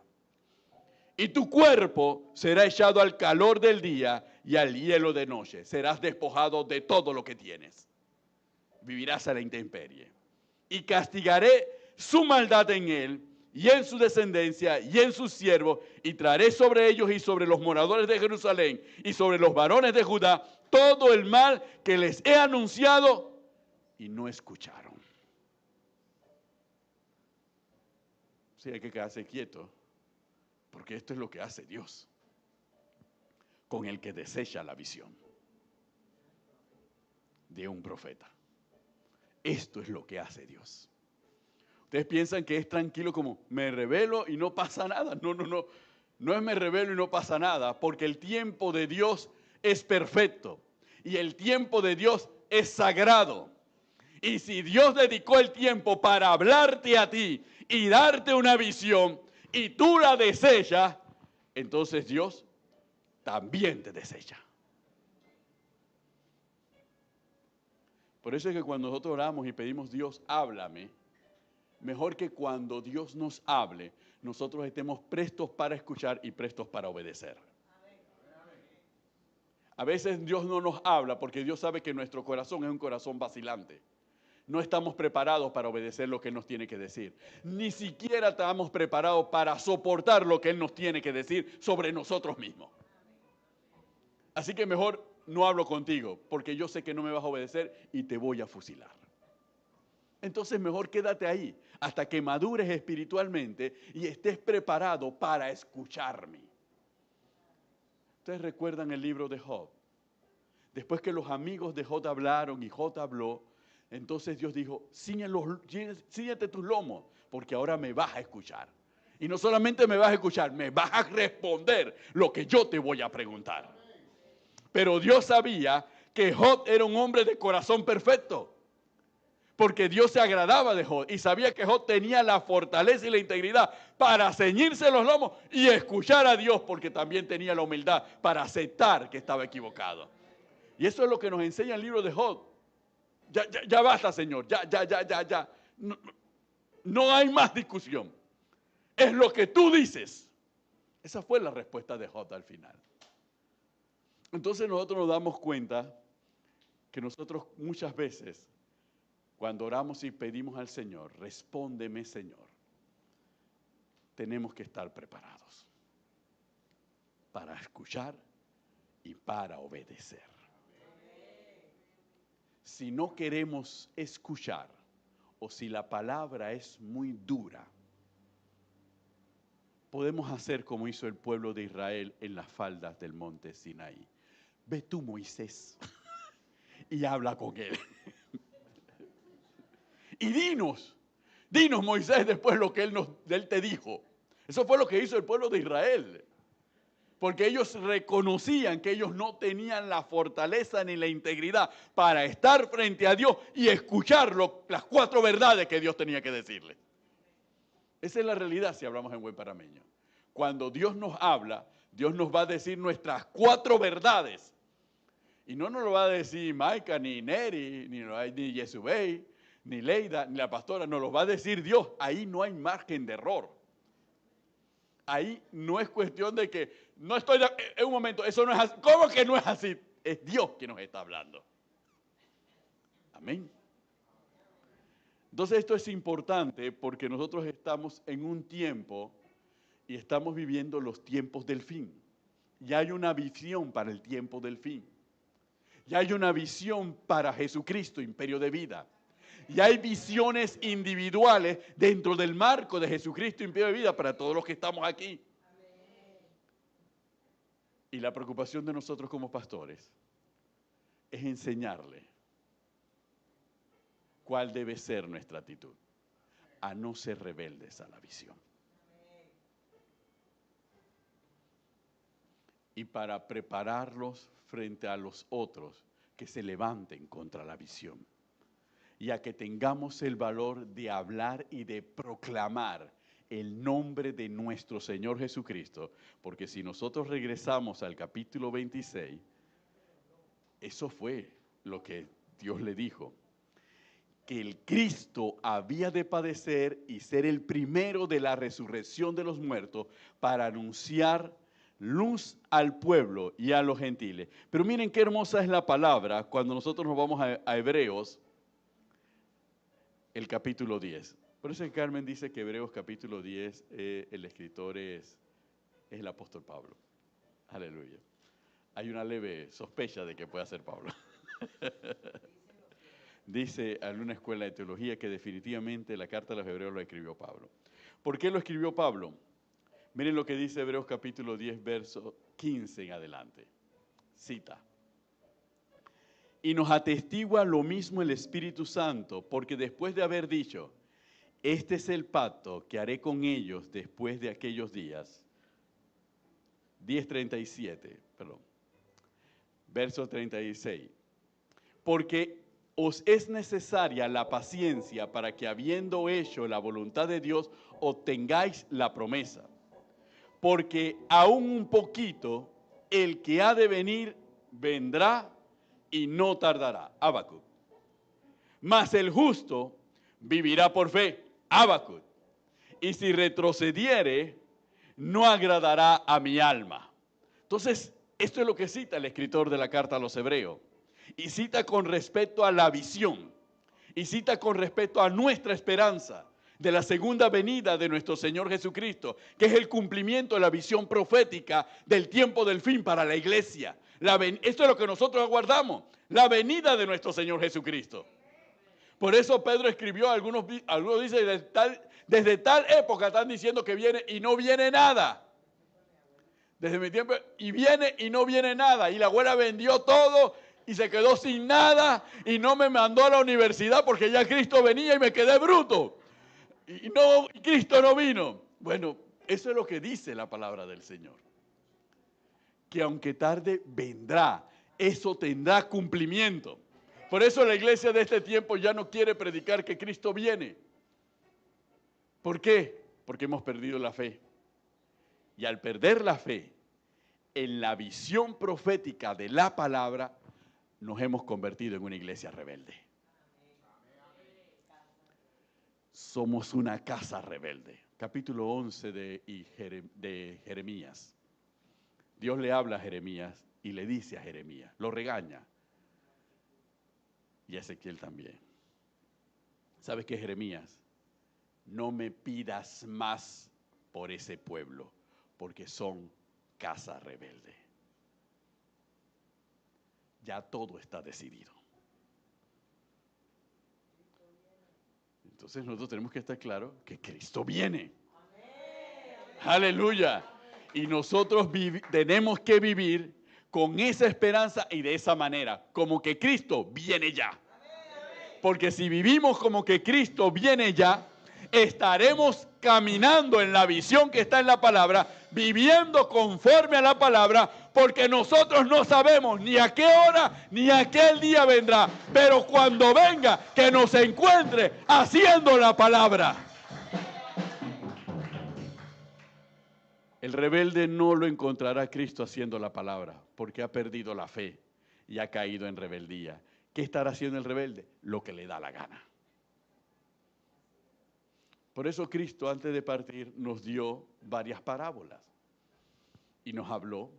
Y tu cuerpo será echado al calor del día y al hielo de noche. Serás despojado de todo lo que tienes. Vivirás a la intemperie. Y castigaré su maldad en él y en su descendencia y en sus siervos, y traeré sobre ellos y sobre los moradores de Jerusalén y sobre los varones de Judá todo el mal que les he anunciado y no escucharon. Sí, hay que quedarse quieto, porque esto es lo que hace Dios con el que desecha la visión de un profeta. Esto es lo que hace Dios. Ustedes piensan que es tranquilo como me revelo y no pasa nada. No es me revelo y no pasa nada, porque el tiempo de Dios es perfecto y el tiempo de Dios es sagrado. Y si Dios dedicó el tiempo para hablarte a ti y darte una visión y tú la desechas, entonces Dios también te desecha. Por eso es que cuando nosotros oramos y pedimos Dios, háblame, mejor que cuando Dios nos hable, nosotros estemos prestos para escuchar y prestos para obedecer. A veces Dios no nos habla porque Dios sabe que nuestro corazón es un corazón vacilante. No estamos preparados para obedecer lo que Él nos tiene que decir. Ni siquiera estamos preparados para soportar lo que Él nos tiene que decir sobre nosotros mismos. Así que mejor no hablo contigo, porque yo sé que no me vas a obedecer y te voy a fusilar. Entonces mejor quédate ahí hasta que madures espiritualmente y estés preparado para escucharme. Ustedes recuerdan el libro de Job. Después que los amigos de Job hablaron y Job habló, entonces Dios dijo, ciñete tus lomos, porque ahora me vas a escuchar. Y no solamente me vas a escuchar, me vas a responder lo que yo te voy a preguntar. Pero Dios sabía que Job era un hombre de corazón perfecto, porque Dios se agradaba de Job y sabía que Job tenía la fortaleza y la integridad para ceñirse los lomos y escuchar a Dios, porque también tenía la humildad para aceptar que estaba equivocado. Y eso es lo que nos enseña el libro de Job. Ya basta, Señor, ya. No hay más discusión. Es lo que tú dices. Esa fue la respuesta de Job al final. Entonces nosotros nos damos cuenta que nosotros muchas veces, cuando oramos y pedimos al Señor, respóndeme, Señor, tenemos que estar preparados para escuchar y para obedecer. Si no queremos escuchar o si la palabra es muy dura, podemos hacer como hizo el pueblo de Israel en las faldas del monte Sinaí. Ve tú, Moisés, y habla con él. Y dinos Moisés después lo que él te dijo. Eso fue lo que hizo el pueblo de Israel. Porque ellos reconocían que ellos no tenían la fortaleza ni la integridad para estar frente a Dios y escuchar las 4 verdades que Dios tenía que decirles. Esa es la realidad si hablamos en buen panameño. Cuando Dios nos habla, Dios nos va a decir nuestras 4 verdades. Y no nos lo va a decir Maika, ni Neri, ni Yesubey, ni Leida, ni la pastora. Nos lo va a decir Dios. Ahí no hay margen de error. Ahí no es cuestión de que, no estoy, en un momento, eso no es así. ¿Cómo que no es así? Es Dios quien nos está hablando. Amén. Entonces esto es importante porque nosotros estamos en un tiempo y estamos viviendo los tiempos del fin. Y hay una visión para el tiempo del fin. Y hay una visión para Jesucristo, imperio de vida. Y hay visiones individuales dentro del marco de Jesucristo, imperio de vida, para todos los que estamos aquí. Y la preocupación de nosotros como pastores es enseñarle cuál debe ser nuestra actitud, a no ser rebeldes a la visión. Y para prepararlos frente a los otros que se levanten contra la visión. Y a que tengamos el valor de hablar y de proclamar el nombre de nuestro Señor Jesucristo. Porque si nosotros regresamos al capítulo 26, eso fue lo que Dios le dijo. Que el Cristo había de padecer y ser el primero de la resurrección de los muertos para anunciar luz al pueblo y a los gentiles. Pero miren qué hermosa es la palabra cuando nosotros nos vamos a Hebreos, el capítulo 10. Por eso Carmen dice que Hebreos capítulo 10, el escritor es el apóstol Pablo. Aleluya. Hay una leve sospecha de que pueda ser Pablo. Dice en una escuela de teología que definitivamente la carta de los Hebreos lo escribió Pablo. ¿Por qué lo escribió Pablo? Miren lo que dice Hebreos capítulo 10, verso 15 en adelante. Cita. Y nos atestigua lo mismo el Espíritu Santo, porque después de haber dicho, este es el pacto que haré con ellos después de aquellos días. 10:37, perdón. Verso 36. Porque os es necesaria la paciencia para que habiendo hecho la voluntad de Dios, obtengáis la promesa. Porque aún un poquito, el que ha de venir, vendrá y no tardará. Habacuc. Mas el justo vivirá por fe. Habacuc. Y si retrocediere, no agradará a mi alma. Entonces, esto es lo que cita el escritor de la carta a los Hebreos. Y cita con respecto a la visión. Y cita con respecto a nuestra esperanza de la segunda venida de nuestro Señor Jesucristo, que es el cumplimiento de la visión profética del tiempo del fin para la iglesia. Esto es lo que nosotros aguardamos, la venida de nuestro Señor Jesucristo. Por eso Pedro escribió, algunos dicen, desde tal época están diciendo que viene y no viene nada. Desde mi tiempo, y viene y no viene nada. Y la abuela vendió todo y se quedó sin nada y no me mandó a la universidad porque ya Cristo venía y me quedé bruto. Y Cristo no vino. Bueno, eso es lo que dice la palabra del Señor. Que aunque tarde, vendrá. Eso tendrá cumplimiento. Por eso la iglesia de este tiempo ya no quiere predicar que Cristo viene. ¿Por qué? Porque hemos perdido la fe. Y al perder la fe en la visión profética de la palabra, nos hemos convertido en una iglesia rebelde. Somos una casa rebelde. Capítulo 11 de Jeremías. Dios le habla a Jeremías y le dice a Jeremías, lo regaña. Y a Ezequiel también. ¿Sabes qué, Jeremías? No me pidas más por ese pueblo, porque son casa rebelde. Ya todo está decidido. Entonces nosotros tenemos que estar claros que Cristo viene. ¡Amén! Aleluya. Y nosotros tenemos que vivir con esa esperanza y de esa manera, como que Cristo viene ya. porque si vivimos como que Cristo viene ya, estaremos caminando en la visión que está en la palabra, viviendo conforme a la palabra, porque nosotros no sabemos ni a qué hora ni a qué día vendrá, pero cuando venga, que nos encuentre haciendo la palabra. El rebelde no lo encontrará a Cristo haciendo la palabra, porque ha perdido la fe y ha caído en rebeldía. ¿Qué estará haciendo el rebelde? Lo que le da la gana. Por eso Cristo, antes de partir, nos dio varias parábolas y nos habló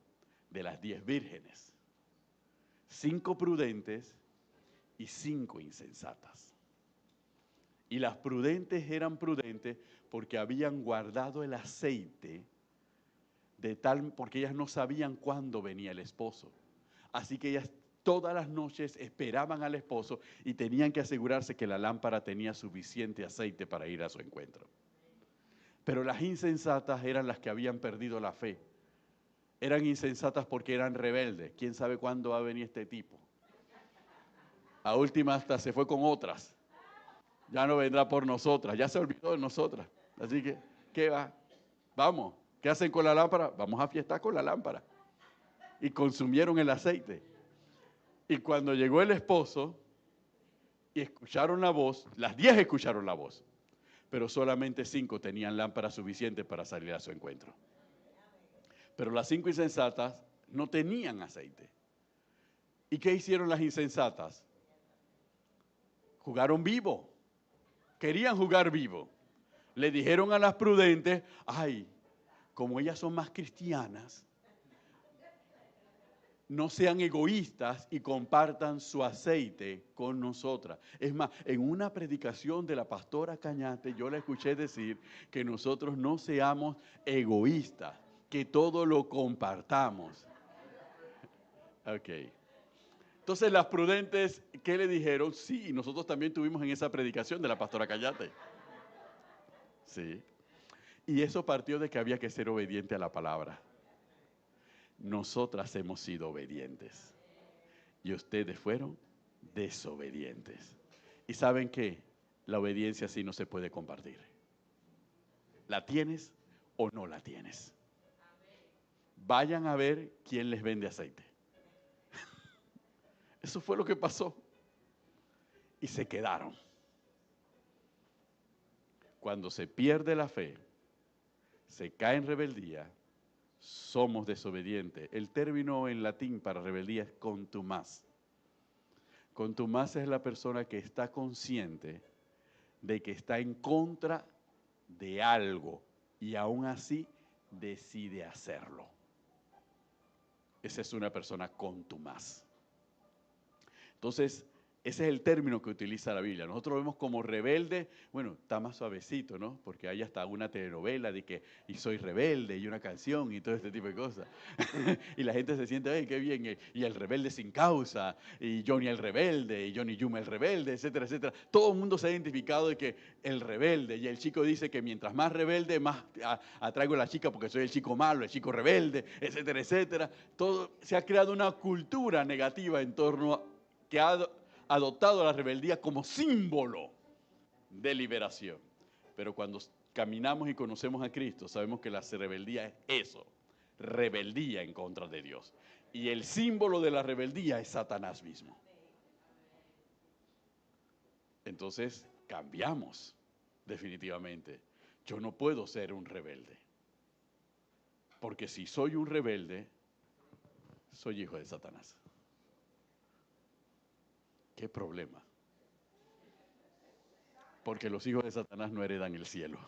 de las 10 vírgenes, 5 prudentes y 5 insensatas. Y las prudentes eran prudentes porque habían guardado el aceite porque ellas no sabían cuándo venía el esposo. Así que ellas todas las noches esperaban al esposo y tenían que asegurarse que la lámpara tenía suficiente aceite para ir a su encuentro. Pero las insensatas eran las que habían perdido la fe. Eran insensatas porque eran rebeldes. ¿Quién sabe cuándo va a venir este tipo? A última hasta se fue con otras. Ya no vendrá por nosotras, ya se olvidó de nosotras. Así que, ¿qué va? Vamos, ¿qué hacen con la lámpara? Vamos a fiestar con la lámpara. Y consumieron el aceite. Y cuando llegó el esposo y escucharon la voz, las 10 escucharon la voz, pero solamente 5 tenían lámpara suficiente para salir a su encuentro. Pero las 5 insensatas no tenían aceite. ¿Y qué hicieron las insensatas? Jugaron vivo. Querían jugar vivo. Le dijeron a las prudentes, ay, como ellas son más cristianas, no sean egoístas y compartan su aceite con nosotras. Es más, en una predicación de la pastora Cañate, yo la escuché decir que nosotros no seamos egoístas, que todo lo compartamos. Ok. Entonces las prudentes, ¿qué le dijeron? Sí, nosotros también tuvimos en esa predicación de la pastora Cañate. Sí. Y eso partió de que había que ser obediente a la palabra. Nosotras hemos sido obedientes y ustedes fueron desobedientes. ¿Y saben qué? La obediencia sí no se puede compartir. ¿La tienes o no la tienes? Vayan a ver quién les vende aceite. Eso fue lo que pasó. Y se quedaron. Cuando se pierde la fe, se cae en rebeldía, somos desobedientes. El término en latín para rebeldía es contumaz. Contumaz es la persona que está consciente de que está en contra de algo y aún así decide hacerlo. Esa es una persona contumaz. Entonces, ese es el término que utiliza la Biblia. Nosotros lo vemos como rebelde, bueno, está más suavecito, ¿no? Porque hay hasta una telenovela de que y soy rebelde y una canción y todo este tipo de cosas. Y la gente se siente, ¡ay, qué bien! Y el rebelde sin causa, y Johnny el rebelde, y Johnny Yuma el rebelde, etcétera, etcétera. Todo el mundo se ha identificado de que el rebelde, y el chico dice que mientras más rebelde, más atraigo a la chica porque soy el chico malo, el chico rebelde, etcétera, etcétera. Todo, se ha creado una cultura negativa en torno a que ha adoptado la rebeldía como símbolo de liberación. Pero cuando caminamos y conocemos a Cristo, sabemos que la rebeldía es eso, rebeldía en contra de Dios. Y el símbolo de la rebeldía es Satanás mismo. Entonces, cambiamos definitivamente. Yo no puedo ser un rebelde. Porque si soy un rebelde, soy hijo de Satanás. ¿Qué problema? Porque los hijos de Satanás no heredan el cielo.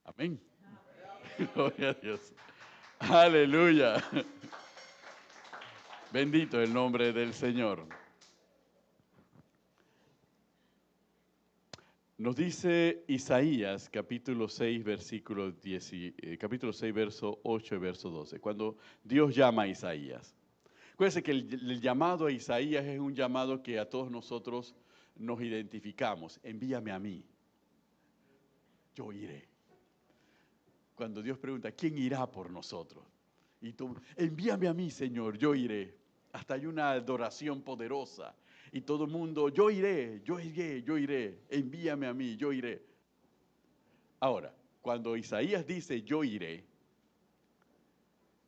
Amén. Gloria a Dios. Aleluya. Bendito el nombre del Señor. Nos dice Isaías, capítulo 6, capítulo 6, verso 8 y verso 12, cuando Dios llama a Isaías. Acuérdense que el llamado a Isaías es un llamado que a todos nosotros nos identificamos. Envíame a mí, yo iré. Cuando Dios pregunta, ¿quién irá por nosotros? Y tú, envíame a mí, Señor, yo iré. Hasta hay una adoración poderosa y todo el mundo, yo iré, yo iré, yo iré, envíame a mí, yo iré. Ahora, cuando Isaías dice yo iré,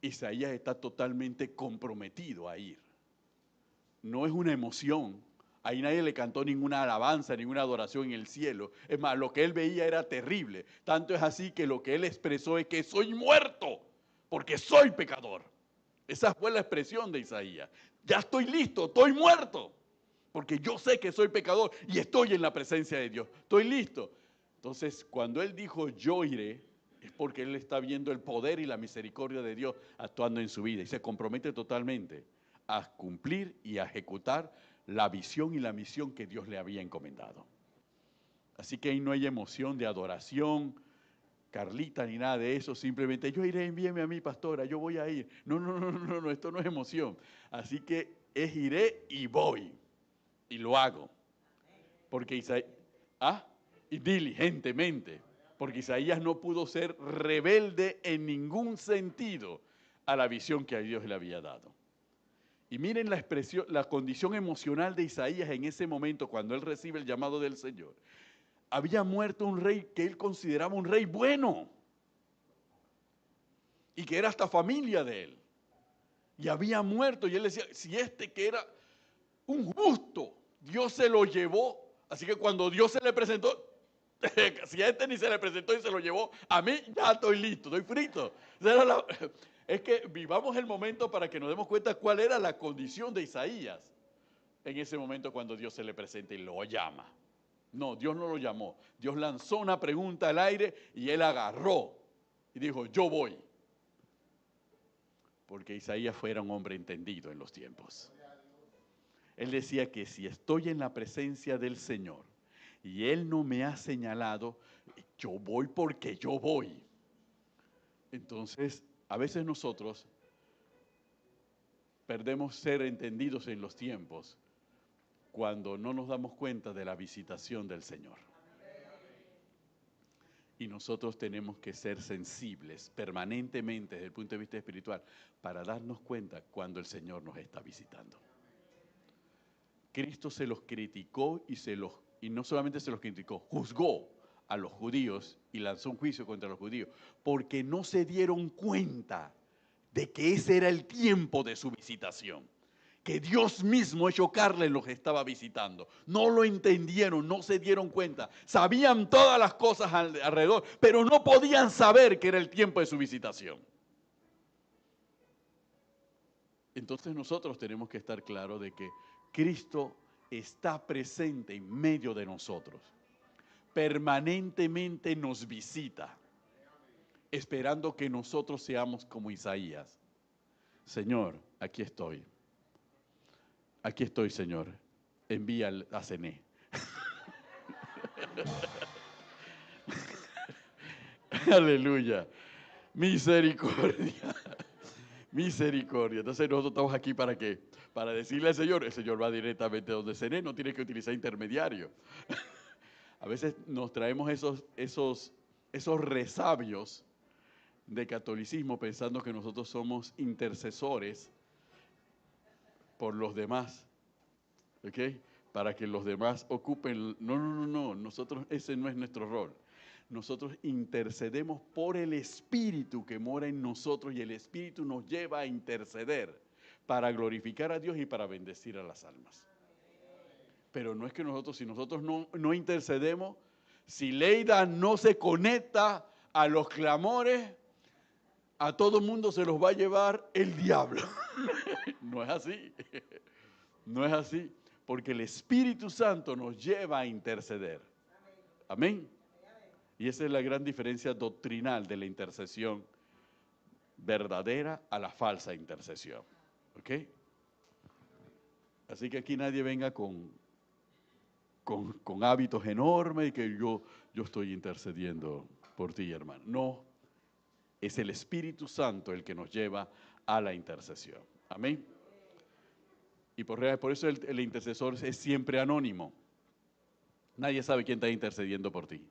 Isaías está totalmente comprometido a ir. No es una emoción. Ahí nadie le cantó ninguna alabanza, ninguna adoración en el cielo. Es más, lo que él veía era terrible. Tanto es así que lo que él expresó es que soy muerto, porque soy pecador. Esa fue la expresión de Isaías. Ya estoy listo, estoy muerto, porque yo sé que soy pecador y estoy en la presencia de Dios. Estoy listo. Entonces, cuando él dijo yo iré, es porque él está viendo el poder y la misericordia de Dios actuando en su vida y se compromete totalmente a cumplir y a ejecutar la visión y la misión que Dios le había encomendado. Así que ahí no hay emoción de adoración, Carlita, ni nada de eso, simplemente yo iré, envíeme a mí, pastora, yo voy a ir. No, esto no es emoción. Así que es iré y voy, y lo hago. Porque Isaías, y diligentemente, porque Isaías no pudo ser rebelde en ningún sentido a la visión que a Dios le había dado. Y miren la expresión, la condición emocional de Isaías en ese momento cuando él recibe el llamado del Señor. Había muerto un rey que él consideraba un rey bueno y que era hasta familia de él. Y había muerto y él decía, si este que era un justo, Dios se lo llevó. Así que cuando Dios se le presentó, si a este ni se le presentó y se lo llevó, a mí ya estoy listo, estoy frito. Es que vivamos el momento para que nos demos cuenta cuál era la condición de Isaías en ese momento cuando Dios se le presenta y lo llama. No, Dios no lo llamó. Dios lanzó una pregunta al aire y él agarró y dijo, yo voy. Porque Isaías fuera un hombre entendido en los tiempos. Él decía que si estoy en la presencia del Señor y Él no me ha señalado, yo voy porque yo voy. Entonces, a veces nosotros perdemos ser entendidos en los tiempos cuando no nos damos cuenta de la visitación del Señor. Y nosotros tenemos que ser sensibles permanentemente desde el punto de vista espiritual para darnos cuenta cuando el Señor nos está visitando. Cristo se los criticó y no solamente se los criticó, juzgó a los judíos y lanzó un juicio contra los judíos porque no se dieron cuenta de que ese era el tiempo de su visitación. Que Dios mismo hecho carne los estaba visitando. No lo entendieron, no se dieron cuenta. Sabían todas las cosas alrededor, pero no podían saber que era el tiempo de su visitación. Entonces nosotros tenemos que estar claros de que Cristo está presente en medio de nosotros. Permanentemente nos visita, esperando que nosotros seamos como Isaías. Señor, aquí estoy. Aquí estoy, Señor. Envía a Cené. Aleluya. Misericordia. Misericordia. Entonces nosotros estamos aquí para decirle al Señor, el Señor va directamente donde Cené, no tiene que utilizar intermediario. A veces nos traemos esos resabios de catolicismo pensando que nosotros somos intercesores por los demás, ¿ok? Para que los demás ocupen. No, nosotros, ese no es nuestro rol. Nosotros intercedemos por el Espíritu que mora en nosotros y el Espíritu nos lleva a interceder para glorificar a Dios y para bendecir a las almas. Pero no es que si nosotros no intercedemos, si Leida no se conecta a los clamores, a todo mundo se los va a llevar el diablo. No es así. No es así. Porque el Espíritu Santo nos lleva a interceder. Amén. Y esa es la gran diferencia doctrinal de la intercesión verdadera a la falsa intercesión. ¿Ok? Así que aquí nadie venga con hábitos enormes y que yo estoy intercediendo por ti, hermano. No. Es el Espíritu Santo el que nos lleva a la intercesión. Amén. Y por eso el intercesor es siempre anónimo. Nadie sabe quién está intercediendo por ti.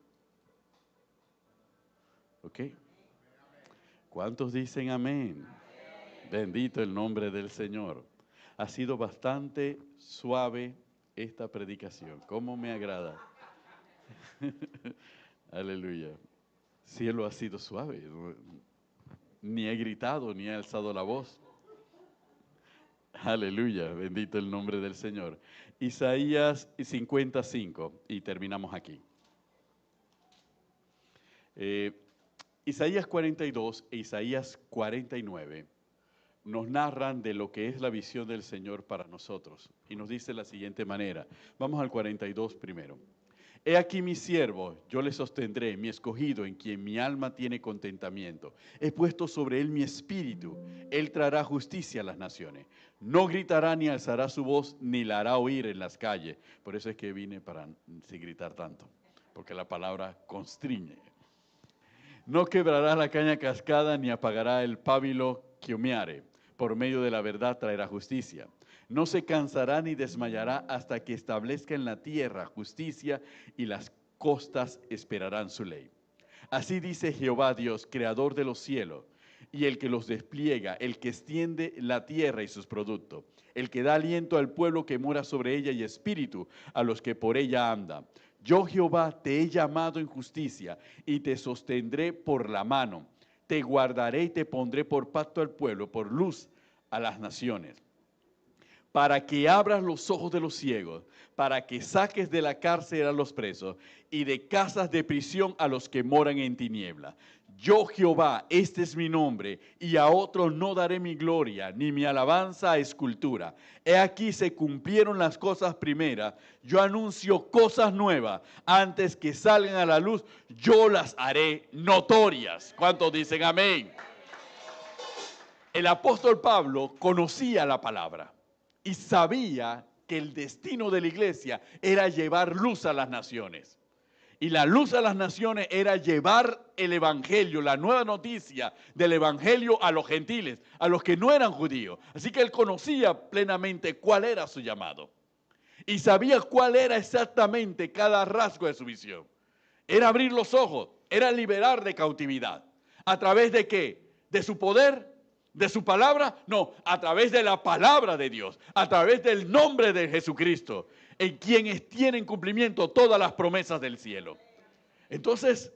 ¿Ok? ¿Cuántos dicen amén? Bendito el nombre del Señor. Ha sido bastante suave esta predicación. ¿Cómo me agrada? Aleluya. Cielo ha sido suave. Ni he gritado, ni he alzado la voz. Aleluya. Bendito el nombre del Señor. Isaías 55. Y terminamos aquí. Isaías 42 e Isaías 49 nos narran de lo que es la visión del Señor para nosotros. Y nos dice de la siguiente manera. Vamos al 42 primero. He aquí mi siervo, yo le sostendré, mi escogido, en quien mi alma tiene contentamiento. He puesto sobre él mi espíritu, él traerá justicia a las naciones. No gritará ni alzará su voz, ni la hará oír en las calles. Por eso es que vine para sin gritar tanto, porque la palabra constriñe. No quebrará la caña cascada, ni apagará el pábilo que humeare. Por medio de la verdad traerá justicia. No se cansará ni desmayará hasta que establezca en la tierra justicia, y las costas esperarán su ley. Así dice Jehová Dios, creador de los cielos, y el que los despliega, el que extiende la tierra y sus productos, el que da aliento al pueblo que mora sobre ella y espíritu a los que por ella andan. Yo, Jehová, te he llamado en justicia y te sostendré por la mano. Te guardaré y te pondré por pacto al pueblo, por luz a las naciones. Para que abras los ojos de los ciegos, para que saques de la cárcel a los presos y de casas de prisión a los que moran en tiniebla. Yo, Jehová, este es mi nombre, y a otro no daré mi gloria, ni mi alabanza a escultura. He aquí se cumplieron las cosas primeras, yo anuncio cosas nuevas, antes que salgan a la luz, yo las haré notorias. ¿Cuántos dicen amén? El apóstol Pablo conocía la palabra y sabía que el destino de la iglesia era llevar luz a las naciones. Y la luz a las naciones era llevar el evangelio, la nueva noticia del evangelio a los gentiles, a los que no eran judíos. Así que él conocía plenamente cuál era su llamado. Y sabía cuál era exactamente cada rasgo de su visión. Era abrir los ojos, era liberar de cautividad. ¿A través de qué? ¿De su poder? ¿De su palabra? No, a través de la palabra de Dios, a través del nombre de Jesucristo, en quienes tienen cumplimiento todas las promesas del cielo. Entonces,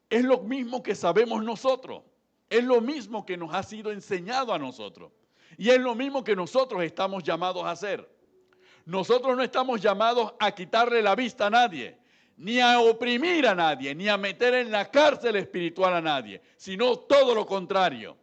es lo mismo que sabemos nosotros, es lo mismo que nos ha sido enseñado a nosotros, y es lo mismo que nosotros estamos llamados a hacer. Nosotros no estamos llamados a quitarle la vista a nadie, ni a oprimir a nadie, ni a meter en la cárcel espiritual a nadie, sino todo lo contrario.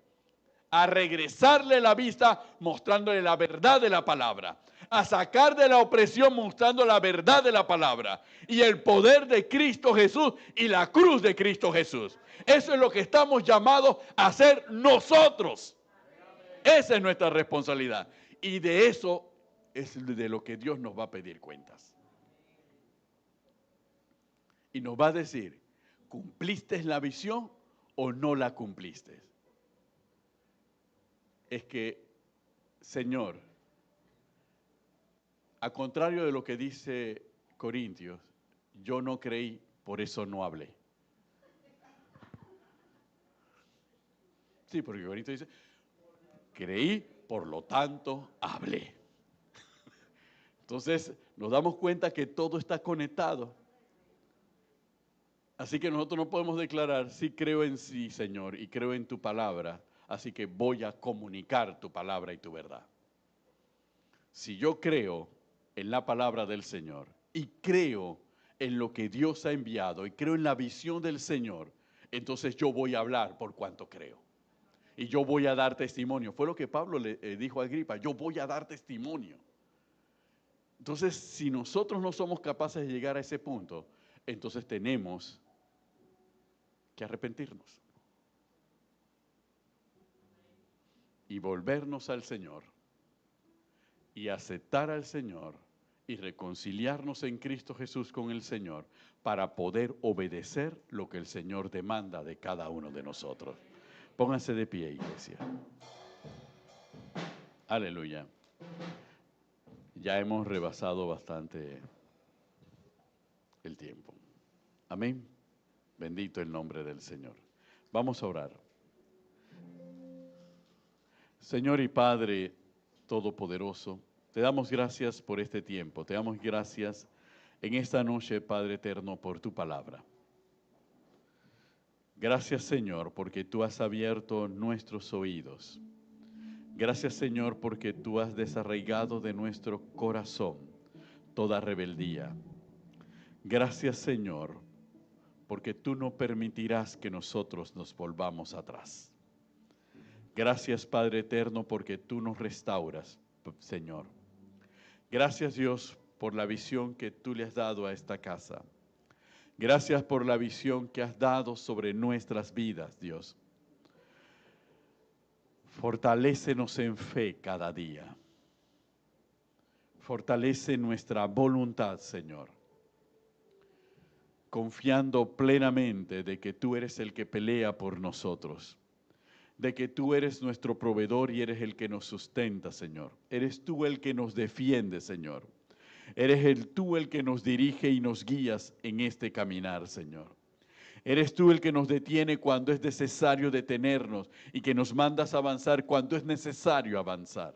A regresarle la vista mostrándole la verdad de la palabra, a sacar de la opresión mostrando la verdad de la palabra y el poder de Cristo Jesús y la cruz de Cristo Jesús. Eso es lo que estamos llamados a hacer nosotros. Esa es nuestra responsabilidad y de eso es de lo que Dios nos va a pedir cuentas. Y nos va a decir, ¿cumpliste la visión o no la cumpliste? Es que, Señor, a contrario de lo que dice Corintios, yo no creí, por eso no hablé. Sí, porque Corintios dice, creí, por lo tanto hablé. Entonces, nos damos cuenta que todo está conectado. Así que nosotros no podemos declarar, sí creo en sí, Señor, y creo en tu palabra, así que voy a comunicar tu palabra y tu verdad. Si yo creo en la palabra del Señor y creo en lo que Dios ha enviado y creo en la visión del Señor, entonces yo voy a hablar por cuanto creo. Y yo voy a dar testimonio. Fue lo que Pablo le dijo a Agripa, yo voy a dar testimonio. Entonces, si nosotros no somos capaces de llegar a ese punto, entonces tenemos que arrepentirnos y volvernos al Señor y aceptar al Señor y reconciliarnos en Cristo Jesús con el Señor para poder obedecer lo que el Señor demanda de cada uno de nosotros. Pónganse de pie, iglesia. Aleluya. Ya hemos rebasado bastante el tiempo. Amén. Bendito el nombre del Señor. Vamos a orar. Señor y Padre Todopoderoso, Te damos gracias por este tiempo. Te damos gracias en esta noche, Padre eterno, por tu palabra. Gracias, Señor, porque tú has abierto nuestros oídos. Gracias, Señor, porque tú has desarraigado de nuestro corazón toda rebeldía. Gracias, Señor, porque tú no permitirás que nosotros nos volvamos atrás. Gracias, Padre eterno, porque tú nos restauras, Señor. Gracias, Dios, por la visión que tú le has dado a esta casa. Gracias por la visión que has dado sobre nuestras vidas, Dios. Fortalécenos en fe cada día. Fortalece nuestra voluntad, Señor. Confiando plenamente de que tú eres el que pelea por nosotros. De que tú eres nuestro proveedor y eres el que nos sustenta, Señor. Eres tú el que nos defiende, Señor. Eres tú el que nos dirige y nos guías en este caminar, Señor. Eres tú el que nos detiene cuando es necesario detenernos y que nos mandas a avanzar cuando es necesario avanzar.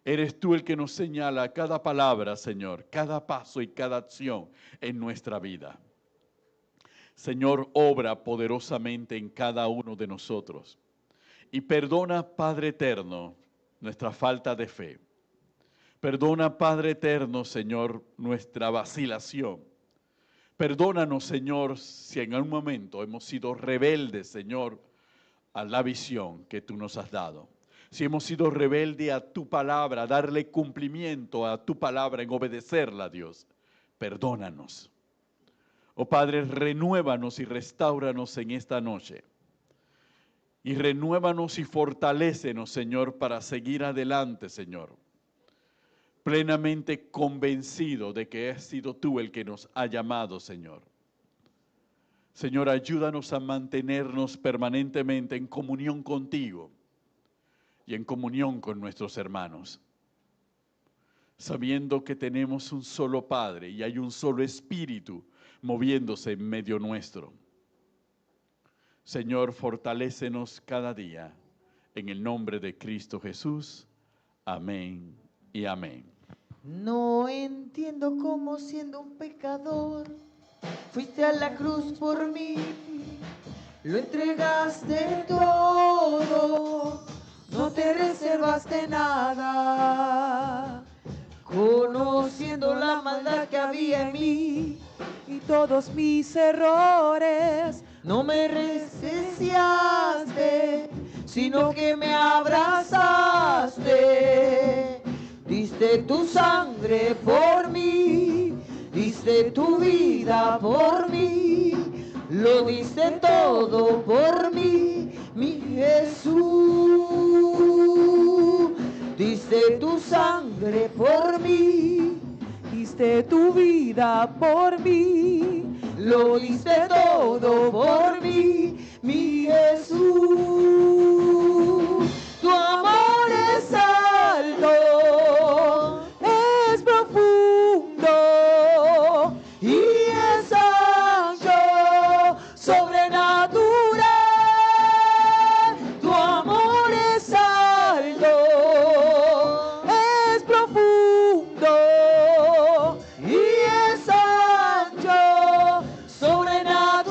Eres tú el que nos señala cada palabra, Señor, cada paso y cada acción en nuestra vida. Señor, obra poderosamente en cada uno de nosotros. Y perdona, Padre eterno, nuestra falta de fe. Perdona, Padre eterno, Señor, nuestra vacilación. Perdónanos, Señor, si en algún momento hemos sido rebeldes, Señor, a la visión que tú nos has dado. Si hemos sido rebeldes a tu palabra, a darle cumplimiento a tu palabra, en obedecerla, Dios, perdónanos. Oh Padre, renuévanos y restáuranos en esta noche. Y renuévanos y fortalécenos, Señor, para seguir adelante, Señor. Plenamente convencido de que has sido tú el que nos ha llamado, Señor. Señor, ayúdanos a mantenernos permanentemente en comunión contigo y en comunión con nuestros hermanos, sabiendo que tenemos un solo Padre y hay un solo Espíritu moviéndose en medio nuestro. Señor, fortalécenos cada día, en el nombre de Cristo Jesús. Amén y amén. No entiendo cómo siendo un pecador fuiste a la cruz por mí, lo entregaste todo, no te reservaste nada, conociendo la maldad que había en mí y todos mis errores, no me despreciaste, sino que me abrazaste. Diste tu sangre por mí, diste tu vida por mí, lo diste todo por mí, mi Jesús. Diste tu sangre por mí, diste tu vida por mí, lo diste todo por mí, mi Jesús. Tu amor es alto, es profundo y es ancho, sobrenatural. Tu amor es alto, es profundo y es ancho, sobrenatural,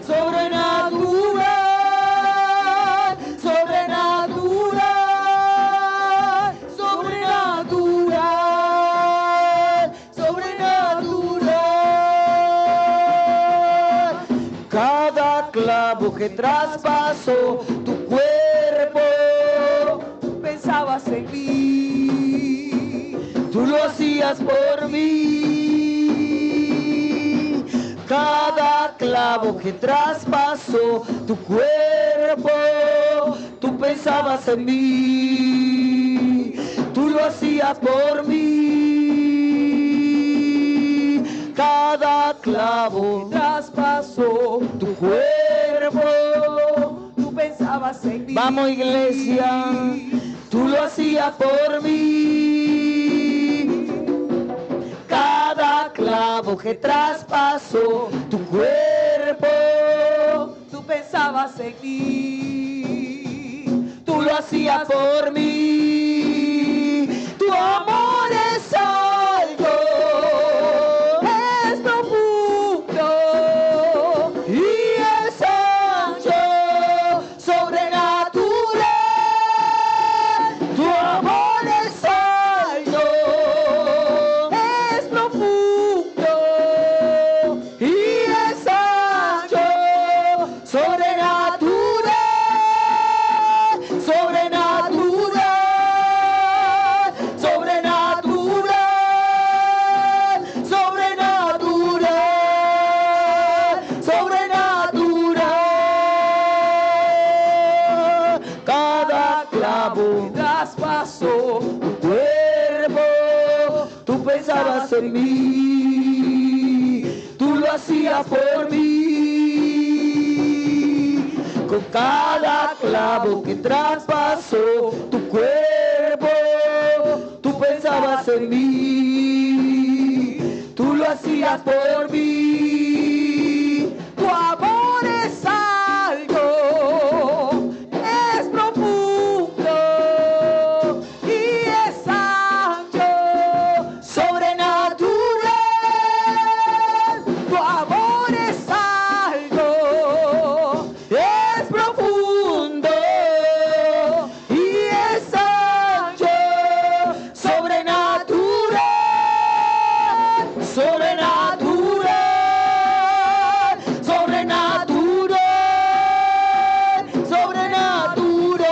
sobrenatural, sobrenatural, sobrenatural, sobrenatural. Cada clavo que traspasó tu cuerpo, pensabas en mí, tú lo hacías por mí. Cada clavo que traspasó tu cuerpo, tú pensabas en mí, tú lo hacías por mí. Cada clavo que traspasó tu cuerpo, tú pensabas en mí. Vamos, iglesia, tú lo hacías por mí. Cada clavo que traspasó tu cuerpo, tú pensabas en mí, tú lo hacías por mí. amor es algo, es profundo y es ancho, sobrenatural. Tu amor es algo, es profundo y es ancho, sobrenatural, sobrenatural, sobrenatural, sobrenatural, sobrenatural. Cada clavo traspasó tu cuerpo, tú pensabas en mí, tú lo hacías por mí. Con cada clavo que traspasó tu cuerpo, tú pensabas en mí, tú lo hacías por mí. Tu amor es algo, es profundo y es ancho, sobrenatural. Tu amor es algo, es profundo y es ancho, sobrenatural, sobrenatural, sobrenatural, sobrenatural,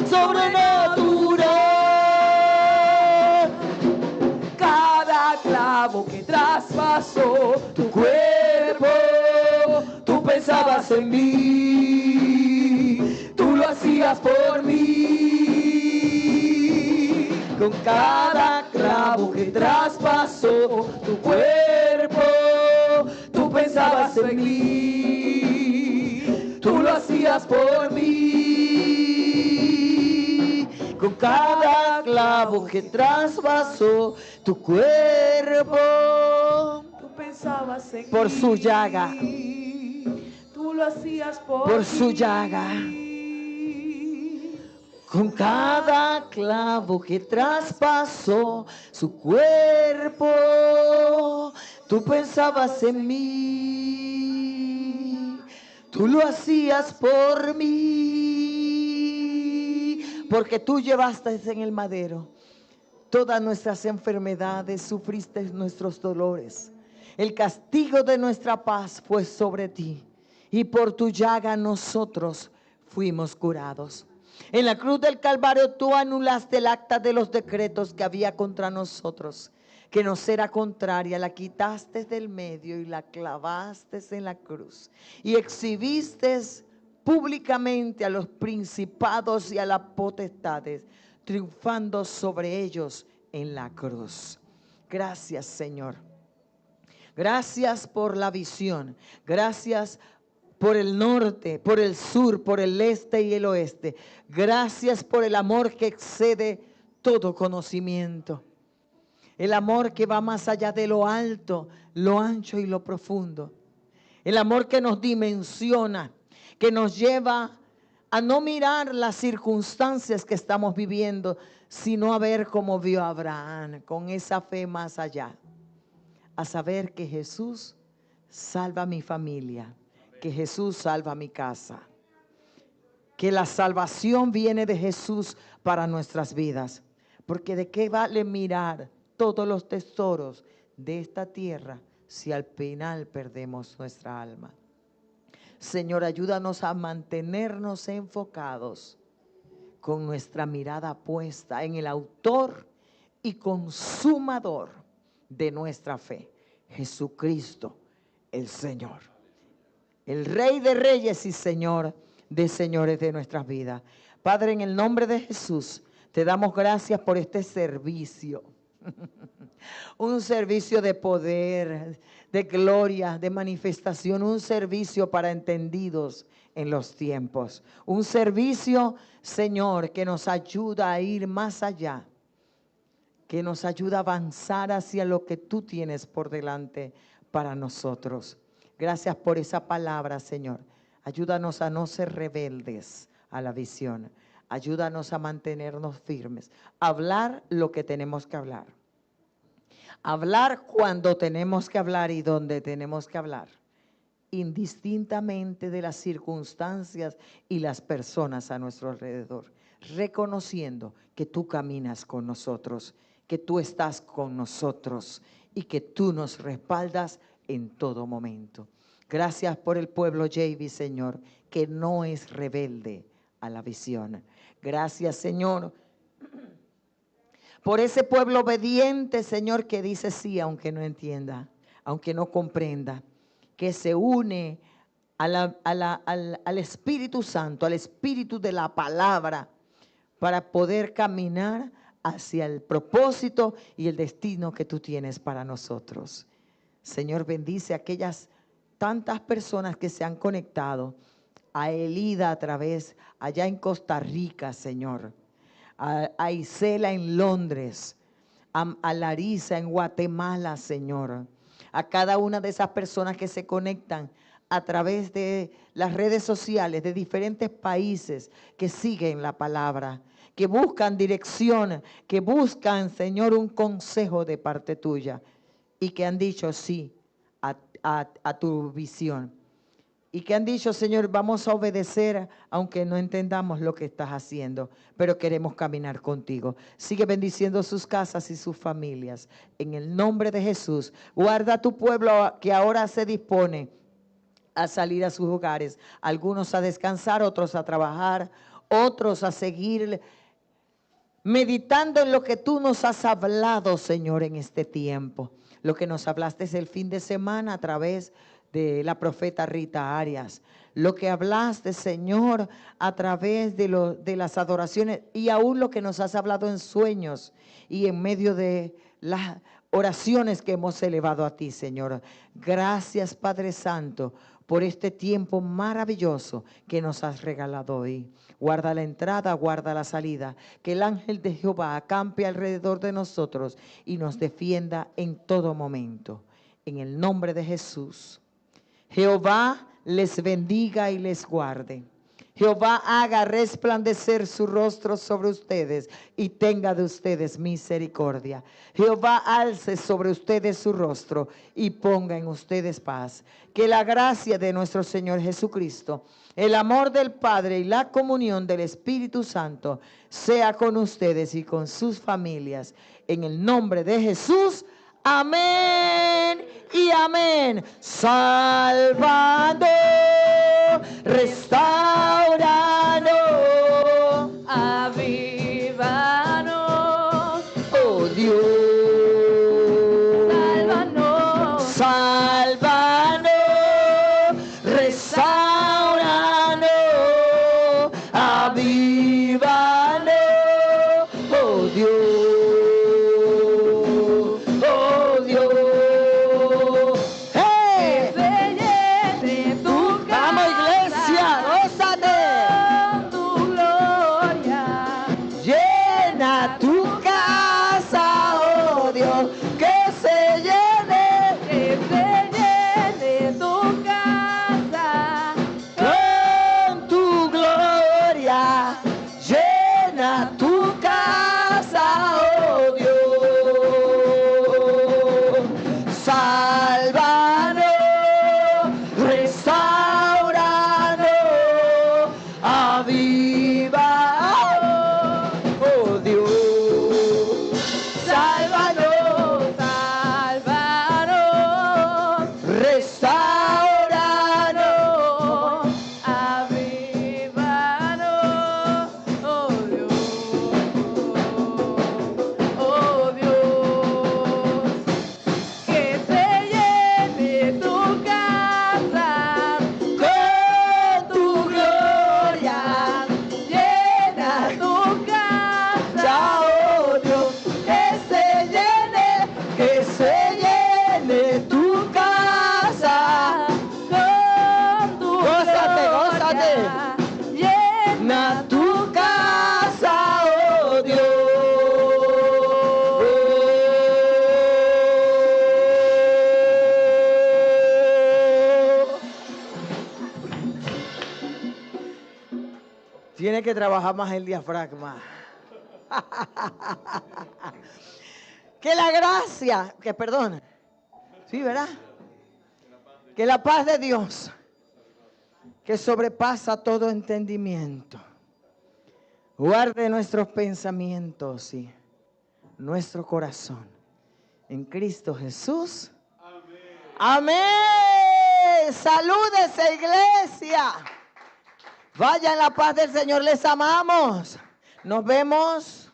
sobrenatural. Cada clavo que traspasó tu cuerpo, tú pensabas en mí, tú lo hacías por mí. Con cada clavo que traspasó tu cuerpo, tú pensabas en mí, tú lo hacías por mí. Con cada clavo que traspasó tu cuerpo, tú pensabas en Por mí, su llaga. tú lo hacías Por su llaga. Con cada clavo que traspasó su cuerpo, tú pensabas en mí, tú lo hacías por mí, porque tú llevaste en el madero todas nuestras enfermedades, sufriste nuestros dolores. El castigo de nuestra paz fue sobre ti, y por tu llaga nosotros fuimos curados. En la cruz del Calvario tú anulaste el acta de los decretos que había contra nosotros, que nos era contraria, la quitaste del medio y la clavaste en la cruz. Y exhibiste públicamente a los principados y a las potestades, triunfando sobre ellos en la cruz. Gracias, Señor. Gracias por la visión. Gracias por el norte, por el sur, por el este y el oeste. Gracias por el amor que excede todo conocimiento. El amor que va más allá de lo alto, lo ancho y lo profundo. El amor que nos dimensiona, que nos lleva a no mirar las circunstancias que estamos viviendo, sino a ver como vio Abraham, con esa fe más allá. A saber que Jesús salva a mi familia, que Jesús salva a mi casa, que la salvación viene de Jesús para nuestras vidas. Porque ¿de qué vale mirar todos los tesoros de esta tierra si al final perdemos nuestra alma? Señor, ayúdanos a mantenernos enfocados con nuestra mirada puesta en el autor y consumador de nuestra fe, Jesucristo el Señor, el Rey de Reyes y Señor de señores de nuestras vidas. Padre, en el nombre de Jesús, te damos gracias por este servicio. Un servicio de poder, de gloria, de manifestación, un servicio para entendidos en los tiempos. Un servicio, Señor, que nos ayuda a ir más allá, que nos ayuda a avanzar hacia lo que tú tienes por delante para nosotros. Gracias por esa palabra, Señor. Ayúdanos a no ser rebeldes a la visión. Ayúdanos a mantenernos firmes, hablar lo que tenemos que hablar. Hablar cuando tenemos que hablar y donde tenemos que hablar, indistintamente de las circunstancias y las personas a nuestro alrededor, reconociendo que tú caminas con nosotros, que tú estás con nosotros y que tú nos respaldas en todo momento. Gracias por el pueblo JV, Señor, que no es rebelde a la visión. Gracias, Señor, por ese pueblo obediente, Señor, que dice sí, aunque no entienda, aunque no comprenda, que se une al Espíritu Santo, al Espíritu de la palabra, para poder caminar hacia el propósito y el destino que tú tienes para nosotros. Señor, bendice a aquellas tantas personas que se han conectado, a Elida a través, allá en Costa Rica, Señor, a Isela en Londres, a Larisa en Guatemala, Señor, a cada una de esas personas que se conectan a través de las redes sociales de diferentes países, que siguen la palabra, que buscan dirección, que buscan, Señor, un consejo de parte tuya, y que han dicho sí a tu visión. Y que han dicho, Señor, vamos a obedecer aunque no entendamos lo que estás haciendo, pero queremos caminar contigo. Sigue bendiciendo sus casas y sus familias. En el nombre de Jesús, guarda a tu pueblo que ahora se dispone a salir a sus hogares. Algunos a descansar, otros a trabajar, otros a seguir meditando en lo que tú nos has hablado, Señor, en este tiempo. Lo que nos hablaste es el fin de semana a través de la profeta Rita Arias, lo que hablaste, Señor, a través de las adoraciones, y aún lo que nos has hablado en sueños y en medio de las oraciones que hemos elevado a ti, Señor. Gracias, Padre Santo, por este tiempo maravilloso que nos has regalado hoy. Guarda la entrada, guarda la salida, que el ángel de Jehová acampe alrededor de nosotros y nos defienda en todo momento. En el nombre de Jesús. Jehová les bendiga y les guarde. Jehová haga resplandecer su rostro sobre ustedes y tenga de ustedes misericordia. Jehová alce sobre ustedes su rostro y ponga en ustedes paz. Que la gracia de nuestro Señor Jesucristo, el amor del Padre y la comunión del Espíritu Santo sea con ustedes y con sus familias. En el nombre de Jesús. Amén y amén. Salvando, restaurando, avívanos, oh Dios. sálvanos, Salvando, restaurando, avívanos, oh Dios. Tiene que trabajar más el diafragma. Que la gracia, que perdón. Sí, ¿verdad? Que la paz de Dios, que sobrepasa todo entendimiento, guarde nuestros pensamientos y nuestro corazón en Cristo Jesús. Amén. Salúdese, iglesia. Vaya en la paz del Señor. Les amamos. Nos vemos.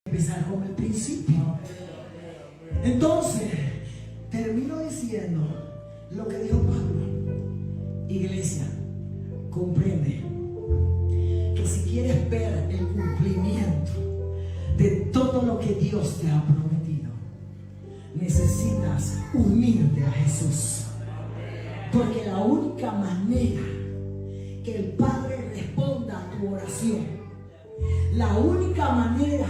Empezar con el principio. Entonces, termino diciendo lo que dijo Pablo. Iglesia, comprende que si quieres ver el cumplimiento de todo lo que Dios te ha prometido, necesitas unirte a Jesús. Porque la única manera que el Padre responda a tu oración, la única manera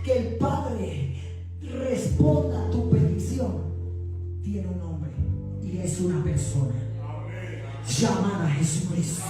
que el Padre responda a tu petición, tiene un nombre y es una persona llamada Jesucristo.